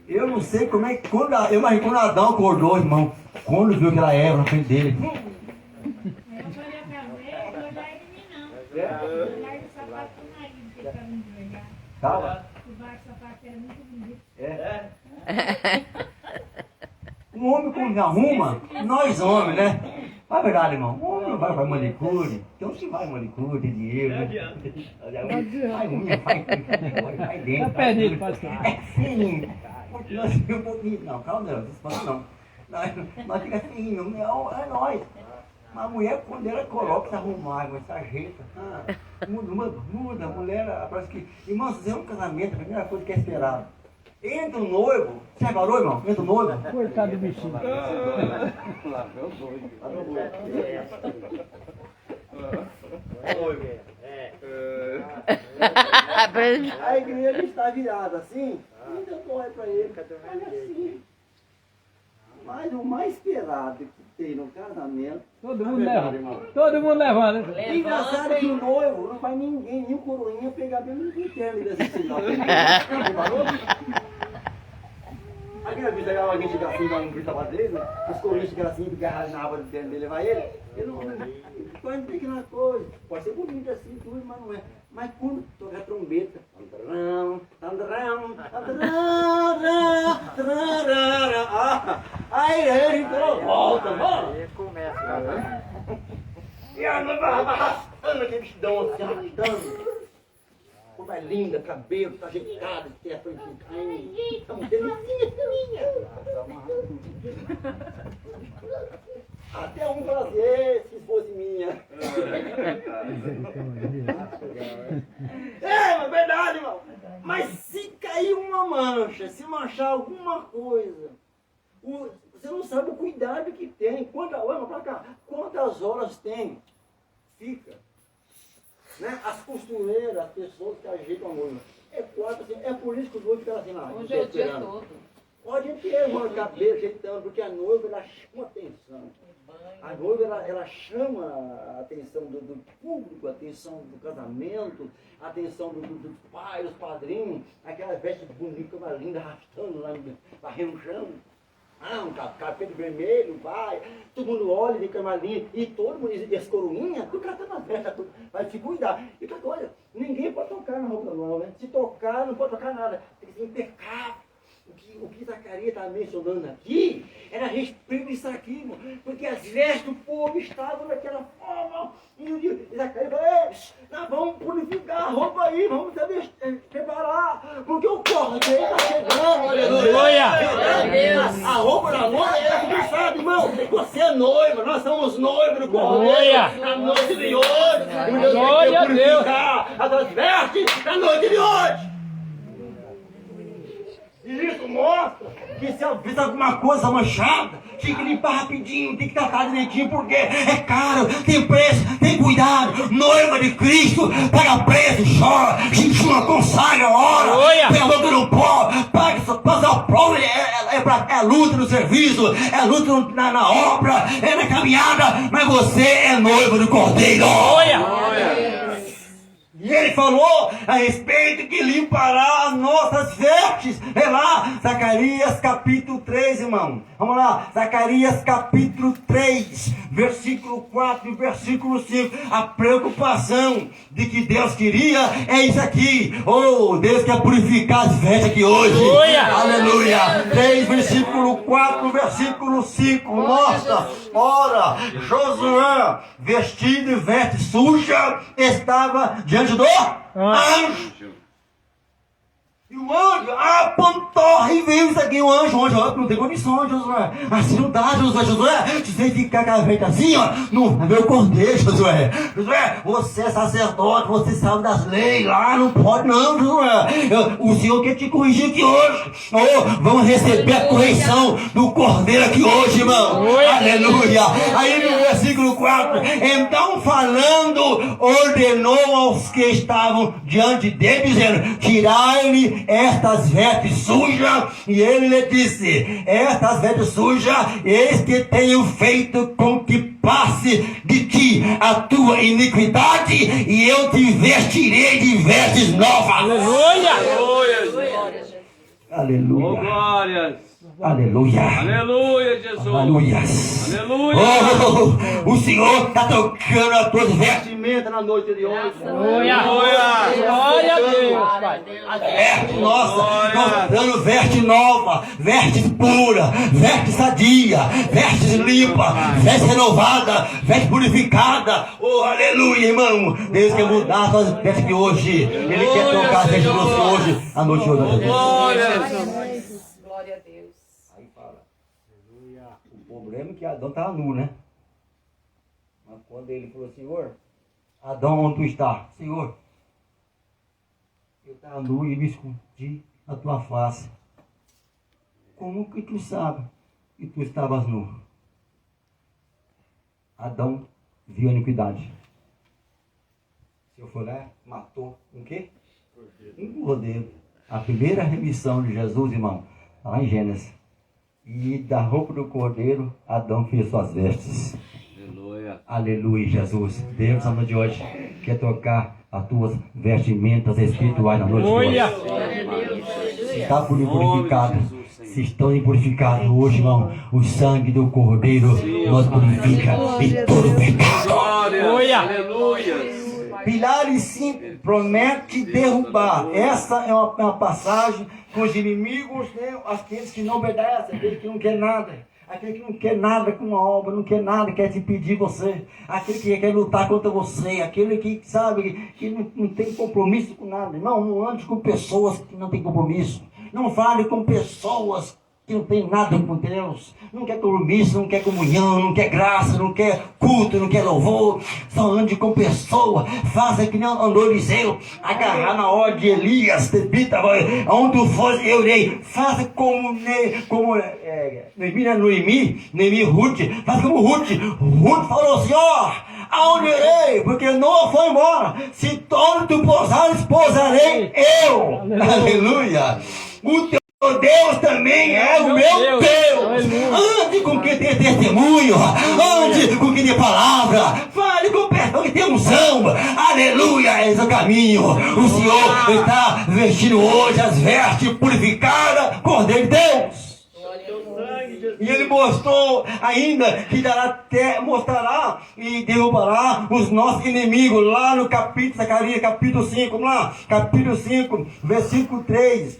eu não sei como é que, eu imagino quando Adão acordou, irmão, quando viu aquela Eva na frente dele. Tava? É. Um homem quando arruma, nós homens, né? Não é verdade, irmão? Um homem vai para manicure, tem uns que vai manicure, tem dinheiro, né? Faz unha, faz dentro. Tá perdido, pastor. É feio. Nós ficamos um pouquinho. Não, calma, não, não. Nós ficamos feinhos, é nós. Mas a mulher, quando ela coloca, se arrumar, se ajeita, muda, a mulher, parece que... Irmão, se é um casamento, a primeira coisa que é esperada. Entra o noivo, você reparou, irmão? Entra o noivo. Coitado do bichinho. Lá vem o doido. A igreja está virada assim, ainda dói para ele, olha assim. Mas o mais esperado que tem no casamento, Todo mundo leva. Todo mundo levando. engraçado que o noivo não vai ninguém, nem o coroinha pegar dentro do interno desse sinal. Aquela vez alguém chega assim, dá um grito pra dele, os coroinhas chegam assim, agarrados na aba do terno dele, levar ele. Ele não pode ter que na coisa, pode ser bonito assim, tudo, mas não é. Mas quando toca a trombeta, aí ele volta, mano. E a noiva arrastando aquele vestidão assim, arrastando. Como é linda, cabelo, tá ajeitado, certo, tá muito delicinha. Até um fala assim, se fosse minha. É verdade, irmão. Mas se cair uma mancha, se manchar alguma coisa, você não sabe o cuidado que tem. Quantas horas tem? Fica. Né? As costureiras, as pessoas que ajeitam a noiva. Assim, é por isso que os noivos ficam assim lá. Hoje é o dia todo. Pode ter o cabelo ajeitando, porque a noiva ela chama atenção. A noiva ela chama a atenção do público, a atenção do casamento, a atenção dos pais, dos padrinhos, aquela veste bonita, linda, arrastando lá, varrendo o chão. um capete vermelho, vai, todo mundo olha de camarim, e todo mundo, e as coroinhas, tudo catando a festa, tudo, vai se cuidar. E outra coisa, ninguém pode tocar na roupa não, né? Se tocar, não pode tocar nada, tem que ser impecável. O que Zacarias está mencionando aqui era a respeito disso aqui, irmão, porque as vestes do povo estavam daquela forma. E Zacarias falou: nós vamos purificar a roupa aí, vamos preparar, porque o cordeiro está chegando. Aleluia! A roupa da noiva é que sabe, irmão. Você é noiva, nós somos noivos do cordeiro. A noite de hoje. Glória a Deus! As vestes da noite de hoje. E isso mostra que se vê alguma coisa manchada, tem que limpar rapidinho, tem que tratar direitinho, porque é caro, tem preço, tem cuidado. Noiva de Cristo, paga preço, chora, jejuma, consagra, ora, tem amor que não pode, passa o prova, é luta no serviço, é luta na obra, é na caminhada, mas você é noiva do Cordeiro. E ele falou a respeito que limpará as nossas vestes. É lá, Zacarias capítulo 3, irmão. Vamos lá, Zacarias capítulo 3, versículo 4 e versículo 5. A preocupação de que Deus queria é isso aqui. Oh, Deus quer purificar as vestes aqui hoje. Aleluia. 3, versículo 4, versículo 5. Mostra, ora, Josué, vestido e veste suja, estava diante do anjo. E o anjo apontou e viu isso aqui. O anjo não tem condições, Josué. Assim não dá, Josué. Se você ficar com a vez assim, ó, não vê o cordeiro, Josué. Josué, você é sacerdote, você sabe das leis lá, não pode não, Josué. O Senhor quer te corrigir aqui hoje. Oh, vamos receber a correção do cordeiro aqui hoje, irmão. Aleluia. Aí no versículo 4, então falando, ordenou aos que estavam diante dele, dizendo: tirai-lhe estas vestes sujas. E ele lhe disse: estas vestes sujas, eis que tenho feito com que passe de ti a tua iniquidade, e eu te vestirei de vestes novas. Aleluia! Aleluia! Oh, glórias! Aleluia! Aleluia, Jesus! Aleluias! Aleluia! Oh, o Senhor está tocando as tuas vestimentas na noite de hoje. Aleluia! Glória a Deus, Pai! As vestes nossas, nós dando veste nova, vestes pura, veste sadia, vestes limpa, veste renovada, veste purificada. Oh, aleluia, irmão! Deus quer mudar as tuas vestes de hoje. Ele quer trocar as vestes de você hoje, a noite de hoje. Glória! Glória a Deus. Aí fala, o problema é que Adão estava nu, né? Mas quando ele falou: Senhor, Adão, onde tu está? Senhor, eu estava nu e me escondi na tua face. Como que tu sabe que tu estavas nu? Adão viu a iniquidade. O Senhor foi lá, matou um quê? Um cordeiro. A primeira remissão de Jesus, irmão, lá em Gênesis. E da roupa do cordeiro, Adão fez suas vestes. Aleluia! Aleluia, Jesus. Deus, na noite de hoje, quer tocar as tuas vestimentas espirituais na noite de hoje. Se está purificado, se estão purificados hoje, irmão, o sangue do cordeiro nos purifica de todo pecado. Glória! Aleluia! Pilares 5 promete derrubar. Essa é uma passagem com os inimigos, né? Aqueles que não obedecem, aqueles que não querem nada. Aquele que não quer nada com uma obra, não quer nada, quer te impedir você. Aquele que quer lutar contra você. Aquele que sabe que não tem compromisso com nada. Não ande com pessoas que não têm compromisso. Não fale com pessoas que não tem nada com Deus, não quer compromisso, não quer comunhão, não quer graça, não quer culto, não quer louvor. Só ande com pessoa. Faça que nem andou Eliseu, agarrar na hora de Elias, Tebita, onde tu for, eu irei. Faça como Noemi, Ruth, faça como Ruth. Ruth falou assim: ó, aonde irei? Porque Noa foi embora. Se todo tu pousares, pousarei eu. Aleluia. O teu Deus também é o meu Deus. Ande com quem tem testemunho, ande com quem tem palavra, fale com pessoas que tem unção. Aleluia, esse é o caminho. O Senhor está vestindo hoje as vestes purificadas, Cordeiro de Deus. E ele mostrou ainda que mostrará e derrubará os nossos inimigos, lá no capítulo, Zacarias, capítulo 5, vamos lá, capítulo 5, versículo 3.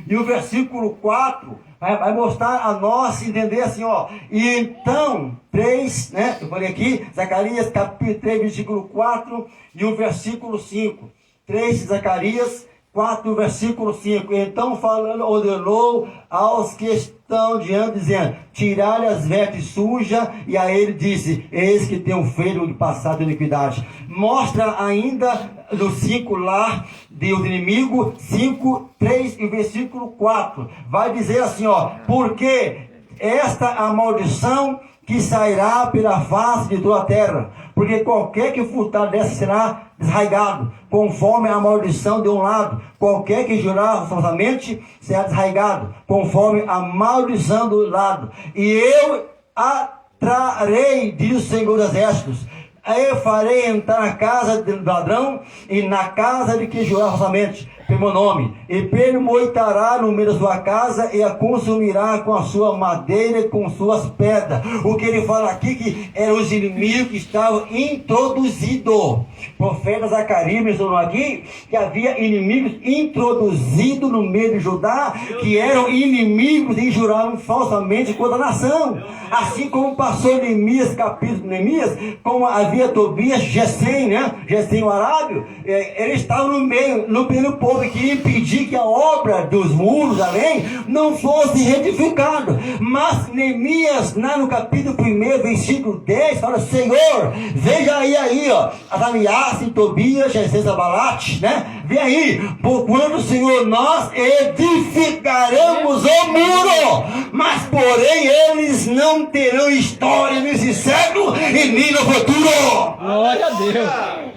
E o versículo 4 vai mostrar a nós entender assim, ó. E então, 3, né? Eu falei aqui, Zacarias, capítulo 3, versículo 4 e o versículo 5. 3 de Zacarias 4, versículo 5. Então falando, ordenou aos que estão diante, dizendo, tirai as vestes sujas, e a ele disse, eis que tenho feito de passado de iniquidade. Mostra ainda no 5 lá, Deus inimigo, 5, 3 e versículo 4. Vai dizer assim, ó, porque esta a maldição que sairá pela face de toda a terra, porque qualquer que furtar dessa será desraigado, conforme a maldição de um lado, qualquer que jurar falsamente será desraigado, conforme a maldição do lado. E eu atrarei, diz o Senhor dos Exércitos, eu farei entrar na casa do ladrão e na casa de que jurar falsamente pelo meu nome, e permoitará no meio da sua casa e a consumirá com a sua madeira e com suas pedras. O que ele fala aqui que eram os inimigos que estavam introduzidos. O profeta Zacarias mencionou aqui que havia inimigos introduzidos no meio de Judá, que eram inimigos e juraram falsamente contra a nação. Assim como passou em Neemias, capítulo de Neemias, como havia Tobias, Gesem, né? Gesem o arábio, eles estavam no meio do povo que impedir que a obra dos muros, além, não fosse retificada. Mas Neemias, lá no capítulo 1, versículo 10, fala, Senhor, veja aí, ó, Adonias, Tobias, Gesem, Sabalate, né? Vem aí, por quando, Senhor, nós edificaremos o muro, mas porém eles não terão história nesse século e nem no futuro. Glória a Deus.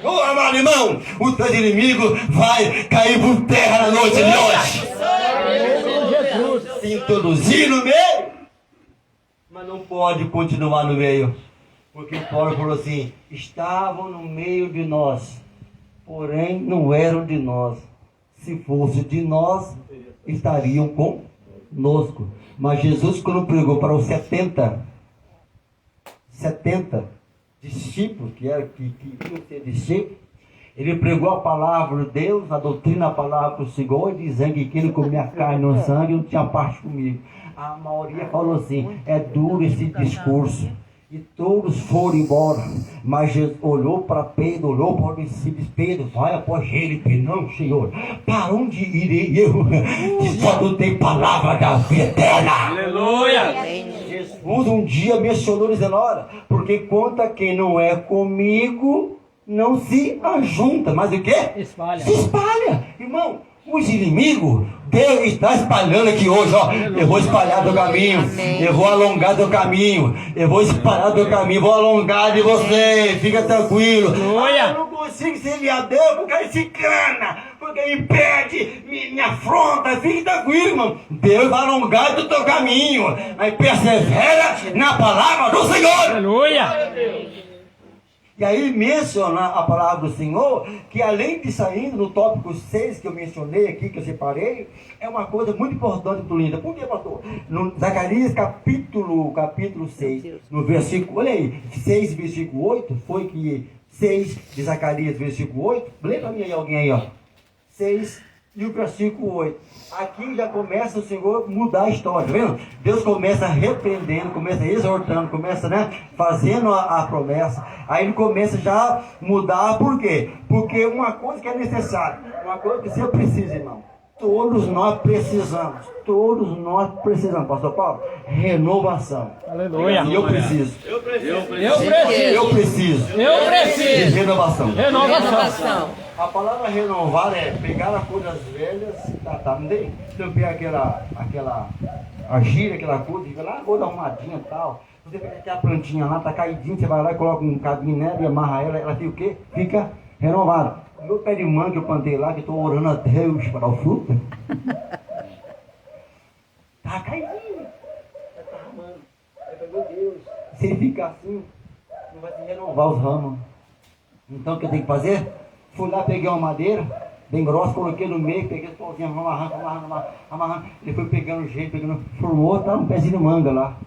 Ô, amado irmão, o teu inimigo vai cair por terra na noite de hoje. Jesus. Se introduzir no meio, mas não pode continuar no meio, porque Paulo falou assim, estavam no meio de nós, porém não eram de nós. Se fosse de nós, estariam conosco. Mas Jesus, quando pregou para os 70 discípulos, que iam ser discípulos, ele pregou a palavra de Deus, a doutrina, a palavra do Senhor, dizendo que quem não comia carne no sangue não tinha parte comigo. A maioria falou assim, é duro esse discurso. E todos foram embora. Mas Jesus olhou para Pedro, olhou para o discípulo, Pedro, vai após ele, Pedro, não, Senhor, para onde irei eu? Que só não tem palavra da vida eterna. Aleluia. Jesus um dia mencionou dizendo, olha, porque conta quem não é comigo, não se ajunta, mas o quê? Espalha. Se espalha. Irmão, os inimigos, Deus está espalhando aqui hoje, ó. Eu vou espalhar do caminho, eu vou alongar do caminho, eu vou espalhar do caminho, vou alongar de você, fica tranquilo. Eu não consigo servir a Deus porque ele se cana, porque impede, me afronta, fique tranquilo, irmão. Deus vai alongar do teu caminho, aí persevera na palavra do Senhor. Aleluia. E aí mencionar a palavra do Senhor, que além de saindo no tópico 6 que eu mencionei aqui, que eu separei, é uma coisa muito importante do Linda. Por quê, pastor? No Zacarias capítulo 6, no versículo, olha aí, 6 versículo 8, foi que 6 de Zacarias versículo 8, lê para mim aí alguém aí, ó. 6 e o versículo 8. Aqui já começa o Senhor mudar a história, tá vendo? Deus começa repreendendo, começa exortando, começa, né, fazendo a promessa. Aí ele começa já a mudar, por quê? Porque uma coisa que é necessária, uma coisa que você precisa, irmão. Todos nós precisamos, pastor Paulo, renovação. Aleluia. E eu preciso. Eu preciso. Eu preciso de renovação. Renovação. A palavra renovar é pegar as coisas velhas, não tem? Você pega a gíria, aquela coisa, fica lá, vou dar uma arrumadinha e tal. Você pega aquela plantinha lá, tá caidinha, você vai lá e coloca um cabinho nela e amarra ela fica o quê? Fica renovada. O meu pé de manga que eu plantei lá, que eu estou orando a Deus para dar o fruto, tá caidinho. Tá arrumando. Meu Deus. Se ele ficar assim, não vai se renovar os ramos. Então o que eu tenho que fazer? Fui lá, peguei uma madeira, bem grossa, coloquei no meio, peguei esse pauzinho, amarrando. Ele foi pegando jeito, formou, tá um pezinho de manga lá.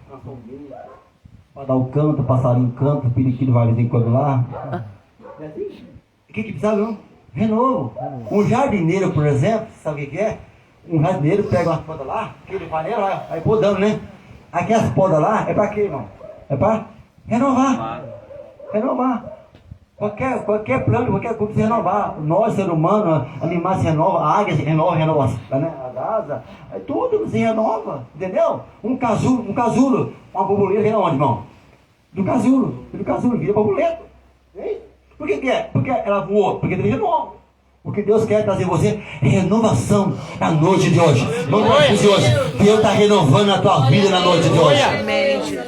Para dar o canto, passarinho canta, periquito vai de vez em quando lá. O que precisava, não? Renovo. Um jardineiro, por exemplo, sabe o que é? Um jardineiro pega umas podas lá, aquele panela lá, aí podando, né? Aquelas podas lá, é para quê, irmão? É para renovar. Renovar. Qualquer plano, qualquer coisa se renovar. Nós, ser humano, animais se renovam, a águia se renova, né? A asa, tudo se renova, entendeu? Um casulo, uma borboleta vem aonde, irmão? Do casulo vira borboleta. Por que é? Porque ela voou, porque teve renovo. Porque Deus quer trazer você renovação na noite de hoje. Vamos lá, hoje. Deus está renovando a tua vida na noite de hoje.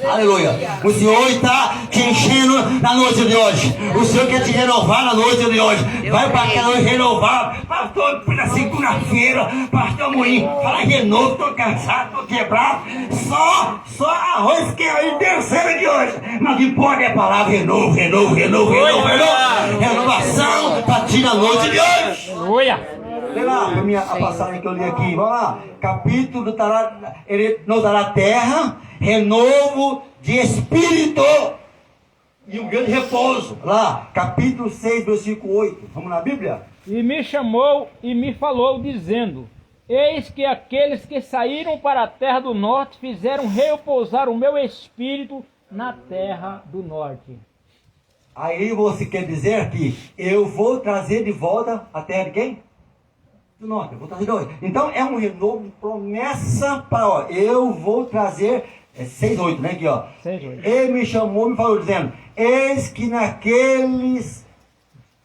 Aleluia. O Senhor está te enchendo na noite de hoje. O Senhor quer te renovar na noite de hoje. Vai para aquela noite renovar. Pastor, na segunda-feira, pastor Moinho, fala renovo, estou cansado, estou quebrado. Só arroz que é a terceira de hoje. Mas não pode é a palavra renovo. Renovação para ti na noite de hoje. Aleluia. Vê lá a passagem que eu li aqui. Vamos lá. Capítulo, ele nos dará terra, renovo de espírito e um grande repouso. Lá, capítulo 6, versículo 8. Vamos na Bíblia? E me chamou e me falou, dizendo: eis que aqueles que saíram para a terra do norte fizeram repousar o meu espírito na terra do norte. Aí você quer dizer que eu vou trazer de volta a terra de quem? Do norte. Eu vou trazer de hoje. Então é um renovo, promessa para, eu vou trazer, 6:8, né? Aqui, ó. 6:8. Ele me chamou e me falou, dizendo: eis que naqueles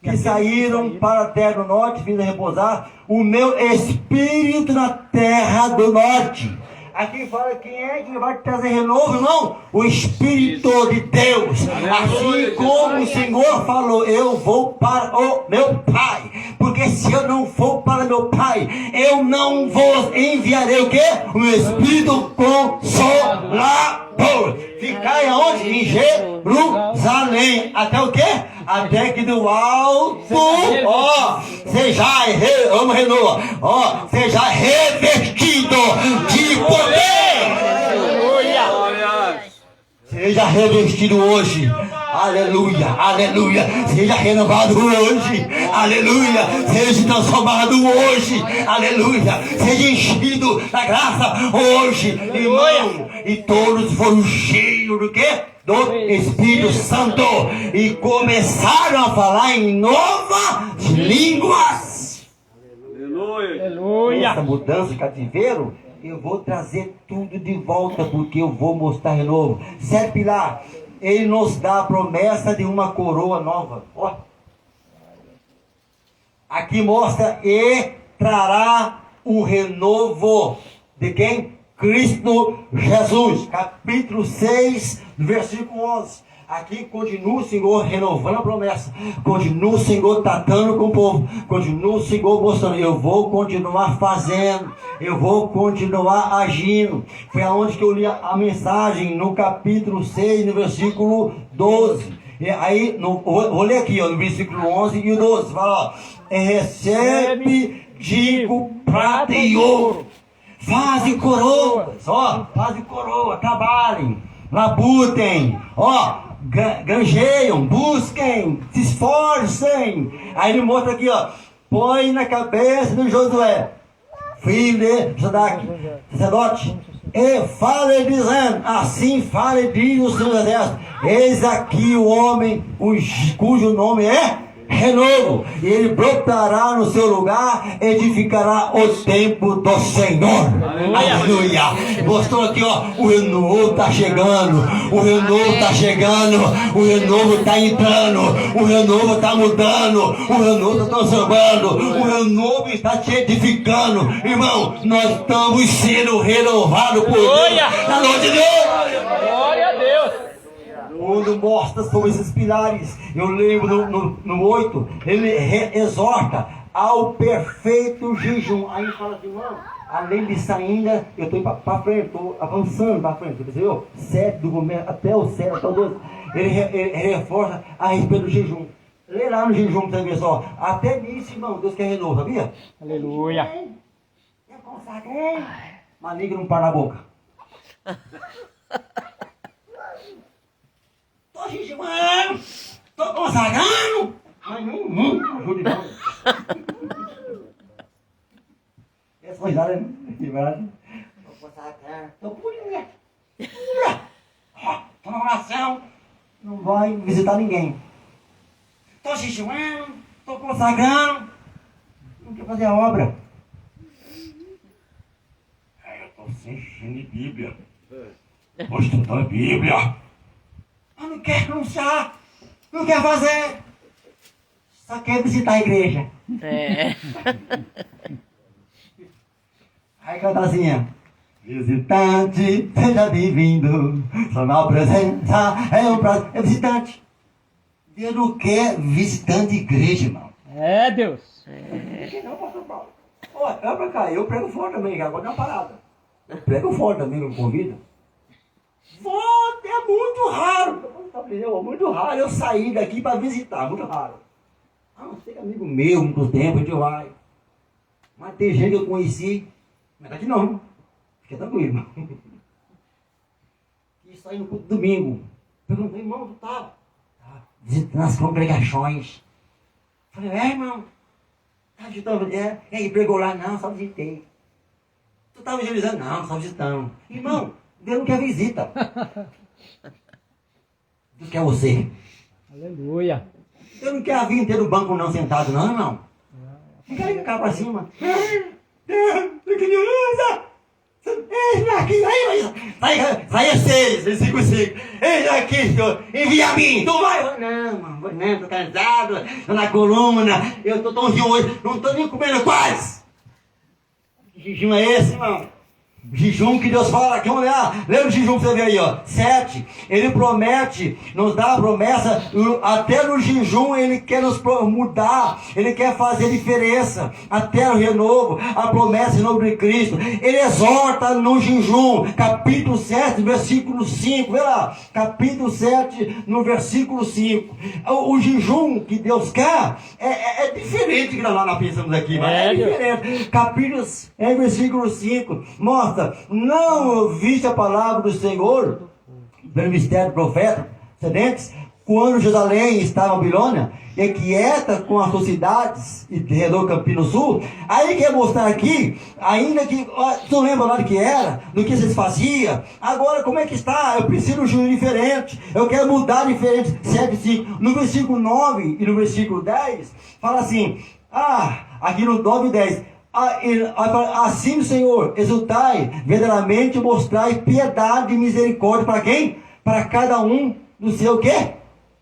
que saíram para a terra do norte, fiz repousar o meu espírito na terra do norte. Aqui fala quem é que vai trazer renovo, irmão? O Espírito de Deus. Assim como o Senhor falou, eu vou para o meu Pai. Porque se eu não for para meu Pai, eu não vos enviarei o quê? O meu Espírito Consolador. Ficai aonde? Em Jerusalém. Até o quê? Até que do alto, vamos renovar, seja revestido de poder. Seja revestido hoje. Aleluia, aleluia. Seja renovado hoje. Aleluia. Seja transformado hoje. Aleluia. Seja enchido da graça hoje. Irmão. E todos foram cheios do quê? Do Espírito Santo. E começaram a falar em novas línguas. Aleluia. Essa mudança de cativeiro, eu vou trazer tudo de volta, porque eu vou mostrar de novo. Certo, Pilar? Ele nos dá a promessa de uma coroa nova. Ó. Aqui mostra, e trará o renovo de quem? Cristo Jesus. Capítulo 6, versículo 11. Aqui continua o Senhor renovando a promessa. Continua o Senhor tratando com o povo. Continua o Senhor mostrando. Eu vou continuar fazendo. Eu vou continuar agindo. Foi aonde que eu li a mensagem. No capítulo 6, no versículo 12. E aí, vou ler aqui, no versículo 11 e o 12. Fala, ó. Recebe, digo, prata e ouro. Fazem coroas. Fazem coroa. Trabalhem. Labutem. Granjeiam, busquem, se esforcem. Aí ele mostra aqui, põe na cabeça do Josué, filho de Jodaque, sacerdote, e fale dizendo, assim fale, diz o Senhor dos Exércitos, eis aqui o homem cujo nome é renovo, e ele brotará no seu lugar, edificará o templo do Senhor. Aleluia. Mostrou aqui, o renovo está chegando, o renovo está chegando, o renovo está entrando, o renovo está mudando, o renovo está transformando, o renovo está te edificando. Irmão, nós estamos sendo renovados por Deus na noite de hoje. Glória a Deus. Quando mostra sobre esses pilares, eu lembro no 8, ele exorta ao perfeito jejum. Aí ele fala assim, irmão, além disso ainda, eu estou indo para frente, estou avançando para frente, entendeu? 7 do começo até o 7, até o 12. Ele reforça a respeito do jejum. Lê lá no jejum pra você ver só. Até nisso, irmão, Deus quer renovo, sabia? Aleluia. Eu consagrei. Mas liga não para na boca. Tô jejuando. Tô consagrando. Mas não ajude não. Essa risada, né? Que verdade. Tô consagrando. Tô pura. Tô na oração. Não vai visitar ninguém. Tô jejuando, tô consagrando, não quer fazer a obra. Eu tô sem de Bíblia. Vou estudar a Bíblia. Eu não quero anunciar, não quer fazer. Só quer visitar a igreja. Aí canta assim, ó. Visitante, seja bem-vindo. Sua nova presença é um prazer. É visitante. Deus não quer visitante de igreja, irmão. É, Deus. Não, pastor Paulo. Olha, vai pra cá, eu prego fora também, cara. Agora dá uma parada. Eu prego fora também, não me convida. Volta, é muito raro. É muito raro eu sair daqui para visitar, muito raro. Ah, não sei, amigo meu, muito tempo, a gente vai. Mas tem gente que eu conheci, mas daqui não. Fica tranquilo, irmão. Isso aí no culto de domingo. Perguntei, irmão, tu tá visitando as congregações. Falei, irmão, tá visitando? E aí, pregou lá? Não, só visitei. Tu tá evangelizando? Não, só visitando. Irmão, Deus não quer visita. Deus quer você. Aleluia. Deus não quer a vida inteira no banco não sentado, não, irmão. Não quer ir com a cara pra cima. Criança! Eis aqui, vai a 6, versículo 5. Eis aqui, Senhor, envia a mim, tu vai. Não, mano, vou não, tô cansado, tô na coluna, eu tô tãozinho hoje, não tô nem comendo quase. Que jejum é esse, irmão? Jejum que Deus fala aqui, vamos olhar. Lembra o jejum que você vê aí, ó. 7. Ele promete, nos dá a promessa. Até no jejum ele quer nos mudar. Ele quer fazer diferença. Até o renovo, a promessa em nome de Cristo. Ele exorta no jejum. Capítulo 7, versículo 5. Vê lá. Capítulo 7, no versículo 5. O jejum que Deus quer é diferente que nós pensamos aqui. Mas é diferente. Capítulo, versículo 5. Mostra. Não ouviste a palavra do Senhor pelo mistério do profeta Sedentes, quando Jerusalém estava em Babilônia, e quieta com as suas cidades e redor Campino Sul. Aí quer mostrar aqui, ainda que tu lembra lá do que era, do que vocês faziam. Agora como é que está? Eu preciso de um diferente, eu quero mudar diferente. 7:5. No versículo 9 e no versículo 10 fala assim, aqui no 9 e 10, assim o Senhor, exultai, verdadeiramente mostrai piedade e misericórdia para quem? Para cada um do seu quê?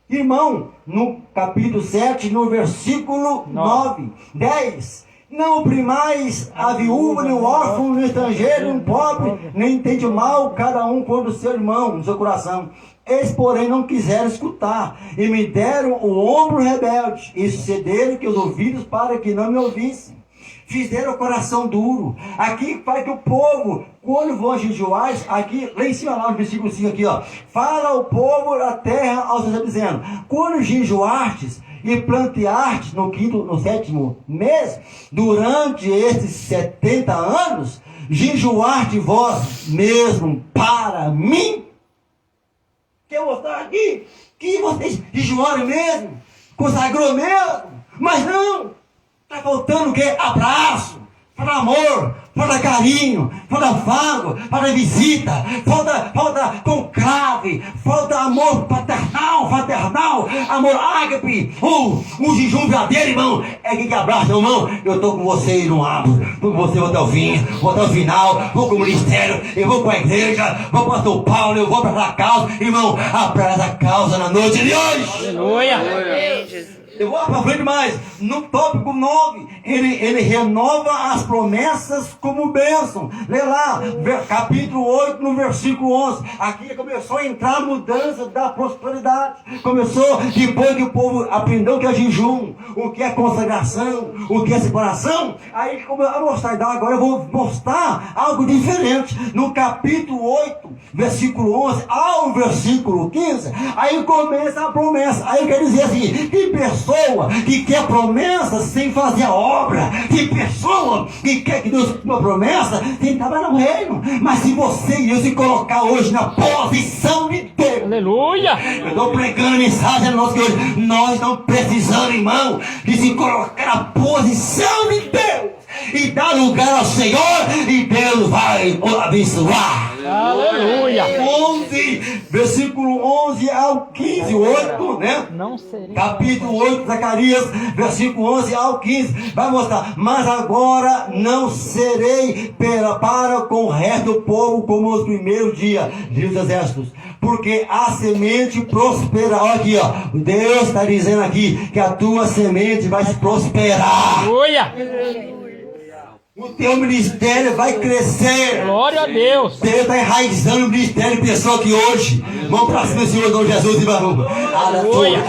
Irmão, no capítulo 7, no versículo 9, 10. Não oprimais a viúva, nem o órfão, nem o estrangeiro, nem o pobre, nem entende mal cada um contra o seu irmão, no seu coração. Eles, porém, não quiseram escutar, e me deram o ombro rebelde, e cederam que os ouvidos para que não me ouvissem. Fizeram o coração duro. Aqui fala que o povo, quando vão jejuar, aqui, lá em cima, lá no versículo 5 aqui, ó. Fala o povo da terra aos seus dizendo, quando jejuartes e planteartes no 7º mês, durante estes 70 anos, jejuarte vós mesmo para mim. Quer mostrar aqui que vocês jejuaram mesmo, consagrou mesmo, mas não. Está faltando o quê? Abraço, falta amor, falta carinho, falta afago, falta visita, falta conclave, falta amor paternal, fraternal, amor ágape, um jejum verdadeiro, irmão. É que abraça, irmão. Eu estou com você e não abro, estou com você até o fim, vou até o final, vou com o ministério, eu vou com a igreja, vou para São Paulo, eu vou para essa causa, irmão, abraça a causa na noite de hoje. Aleluia. Eu vou para frente mais. No tópico 9, ele renova as promessas como bênção. Lê lá, capítulo 8, no versículo 11. Aqui começou a entrar a mudança da prosperidade. Começou depois que o povo aprendeu o que é jejum, o que é consagração, o que é separação. Aí começou a mostrar. Então agora eu vou mostrar algo diferente. No capítulo 8, versículo 11 ao versículo 15, aí começa a promessa. Aí quer dizer assim, que pessoa pessoa que quer promessa sem fazer a obra. Tem pessoa que quer que Deus uma promessa sem trabalhar no reino. Mas se você e eu se colocar hoje na posição de Deus. Aleluia. Eu estou pregando a mensagem a nós que hoje nós não precisamos, irmão, de se colocar na posição de Deus e dar lugar ao Senhor, e Deus vai o abençoar. Aleluia. 11, versículo 11 ao 15, 8, né? Não serei. Capítulo 8, Zacarias, versículo 11 ao 15, vai mostrar: mas agora não serei para com o resto do povo como os primeiros dias, diz os exércitos, porque a semente prosperará. Olha aqui, ó, Deus está dizendo aqui que a tua semente vai prosperar. Aleluia. O teu ministério vai crescer. Glória a Deus. Deus está enraizando o ministério de pessoa aqui hoje. Vamos para cima, Senhor, Dom Jesus e Barulho. Aleluia.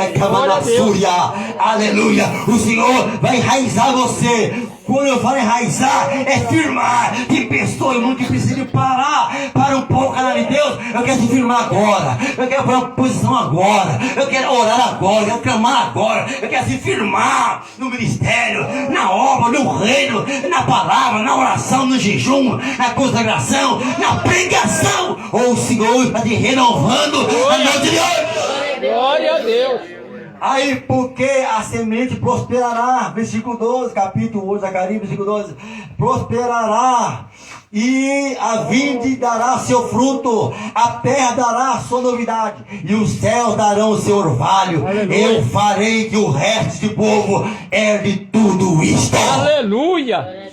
Aleluia. O Senhor vai enraizar você. Quando eu falo enraizar, é firmar. Tem pessoas, irmão, que precisam parar para um pouco, canal de Deus. Eu quero se firmar agora. Eu quero pôr uma posição agora. Eu quero orar agora. Eu quero clamar agora. Eu quero se firmar no ministério, na obra, no reino, na palavra, na oração, no jejum, na consagração, na pregação. O Senhor está te renovando a noite de hoje. Glória a Deus. Aí, porque a semente prosperará, versículo 12, capítulo 8, Zacarias, versículo 12, prosperará, e a vinde dará seu fruto, a terra dará sua novidade, e os céus darão o seu orvalho. Aleluia. Eu farei que o resto do povo herde tudo isto. Aleluia.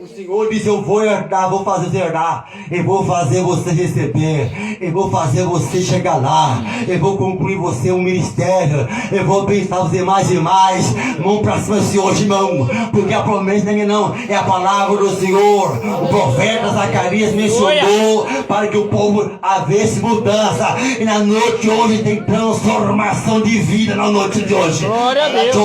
O Senhor diz: eu vou herdar, vou fazer você herdar, eu vou fazer você receber, eu vou fazer você chegar lá, eu vou concluir você um ministério, eu vou abençoar você mais e mais. Vamos para cima de hoje, irmão, porque a promessa não é minha, não, é a palavra do Senhor. O profeta Zacarias mencionou para que o povo havesse mudança, e na noite de hoje tem transformação de vida. Na noite de hoje, glória a Deus.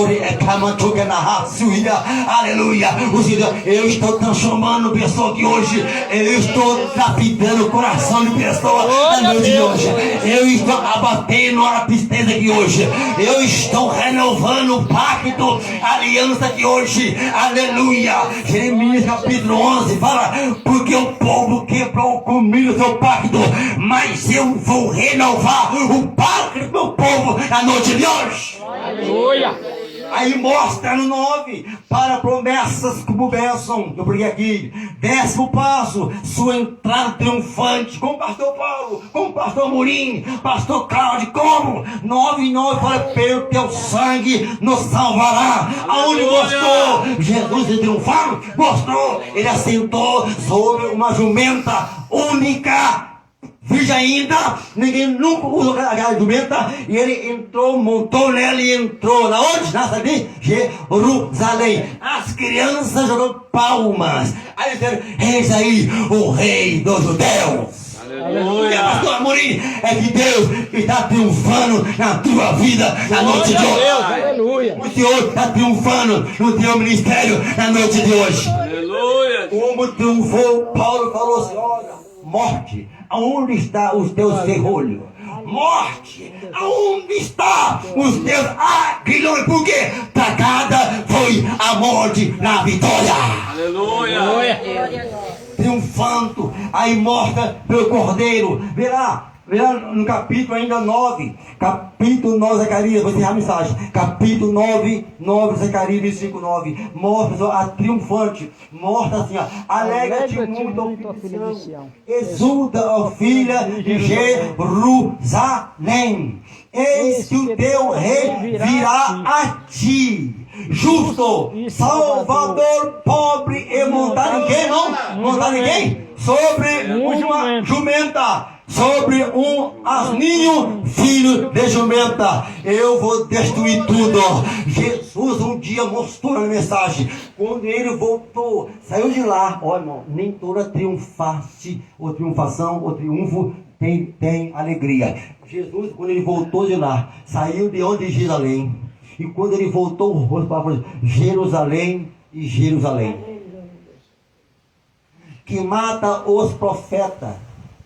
Aleluia. O Senhor, eu estou transformando pessoa que hoje, eu estou lapidando o coração de pessoa na noite de hoje. Eu estou abatendo a tristeza aqui hoje. Eu estou renovando o pacto, a aliança aqui hoje. Aleluia. Jeremias capítulo 11 fala: porque o povo quebrou comigo o seu pacto, mas eu vou renovar o pacto do meu povo na noite de hoje. Aleluia. Aí mostra no 9, para promessas como bênção. Eu preguei aqui. 10º passo, sua entrada triunfante. Com o pastor Paulo, com o pastor Murim, pastor Cláudio, como? 9:9 fala: pelo teu sangue nos salvará. Aonde mostrou Jesus de triunfar? Mostrou. Ele assentou sobre uma jumenta única, virgem ainda, ninguém nunca usou aquela jumenta, e ele entrou, montou nela e entrou. Na onde? Na cidade de Jerusalém. As crianças jogaram palmas. Aí disseram: eis aí o rei dos judeus. Aleluia. Pastor Amorim, é que Deus está triunfando na tua vida na noite de hoje. Aleluia. O Senhor está triunfando no teu ministério na noite de hoje. Aleluia. Como triunfou, Paulo falou assim: olha, morte, aonde está os teus ferrolhos? Morte, aonde está os teus aguilhões? Porque tragada foi a morte na vitória. Aleluia. Triunfando, aí morta pelo Cordeiro. Verá no capítulo ainda 9, capítulo 9, Zacarias, vou encerrar a mensagem, capítulo 9, Zacarias, versículo 9, mostra a triunfante, mostra assim, ó: alegra-te muito, ó filha de Sião, exulta, ó filha de Jerusalém, eis que o teu rei virá a ti, justo, salvador, pobre, e montar ninguém, não? Montar ninguém? Sobre uma jumenta, sobre um asninho, filho de jumenta. Eu vou destruir tudo. Jesus um dia mostrou na mensagem, quando ele voltou, saiu de lá. Olha, irmão, nem toda triunfaste, ou triunfação, ou triunfo tem alegria. Jesus, quando ele voltou de lá, saiu de onde? De Jerusalém. E quando ele voltou, o rosto para Jerusalém e Jerusalém, que mata os profetas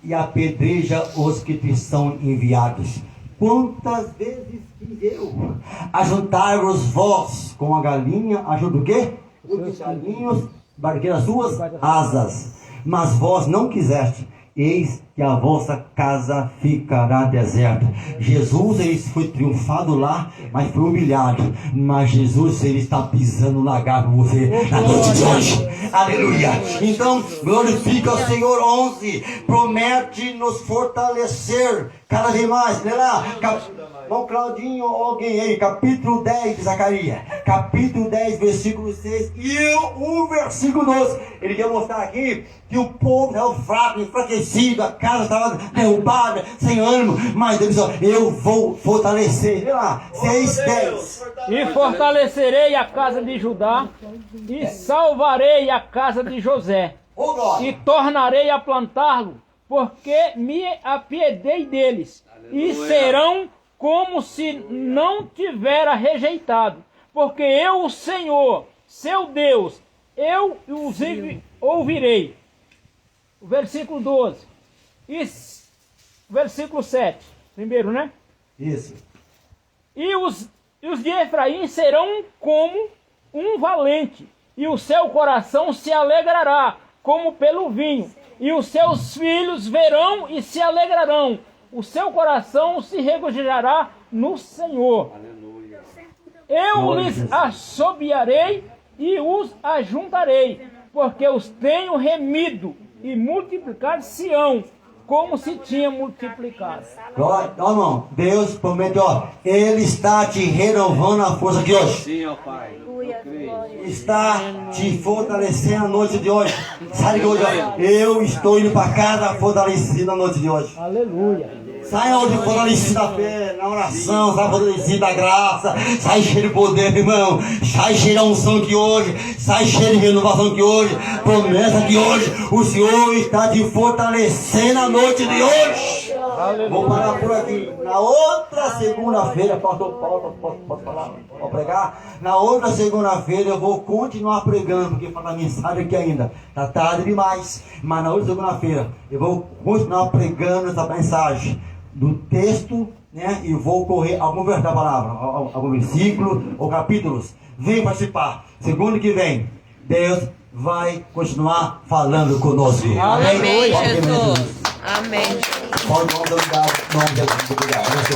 e apedreja os que te são enviados. quantas vezes quis eu ajuntar-vos vós com a galinha, ajuda o quê? Os passarinhos, barqueira as suas asas, mas vós não quiseste. Eis que a vossa casa ficará deserta. Jesus, ele foi triunfado lá, mas foi humilhado. Mas Jesus, ele está pisando no lagar por você na noite de hoje. Aleluia. Então, glorifica o Senhor. 11. Promete nos fortalecer cada vez mais. Lê lá. Irmão Claudinho, alguém aí, capítulo 10 de Zacarias, capítulo 10, versículo 6 e o versículo 12. Ele quer mostrar aqui que o povo estava fraco, enfraquecido, a casa estava derrubada, sem ânimo, mas Deus disse: eu vou fortalecer. Vê lá, 6, 10. E fortalecerei a casa de Judá, e salvarei a casa de José, e tornarei a plantá-lo, porque me apiedei deles, e serão como se não tivera rejeitado, porque eu, o Senhor, seu Deus, eu os ouvirei. Versículo 12. E versículo 7. Primeiro, né? Isso. E os de Efraim serão como um valente, e o seu coração se alegrará, como pelo vinho, e os seus filhos verão e se alegrarão. O seu coração se regozijará no Senhor. Aleluia. Eu lhes assobiarei e os ajuntarei, porque os tenho remido e multiplicado Sião, como se tinha multiplicado. Glória, ó, irmão, Deus promete, ó, Ele está te renovando a força aqui hoje. Sim, ó Pai. Está te fortalecendo a noite de hoje. Sabe que hoje, ó, eu estou indo para casa fortalecido na noite de hoje. Aleluia. Sai hoje fortalecido da fé, na oração, sai fortalecido da graça, sai cheio de poder, irmão. Sai cheio de unção aqui hoje, sai cheio de renovação aqui hoje, promessa aqui hoje. O Senhor está te fortalecendo a noite de hoje. Aleluia. Vou parar por aqui. Na outra segunda-feira, pastor Paulo, posso falar? Vou pregar? Na outra segunda-feira eu vou continuar pregando, porque falta mensagem aqui ainda. Está tarde demais. Mas na outra segunda-feira eu vou continuar pregando essa mensagem do texto, né? E vou correr algum verso da palavra, algum versículo ou capítulos. Vem participar. Segundo que vem, Deus vai continuar falando conosco. Amém, Jesus. Amém. Pode obrigado. Obrigado.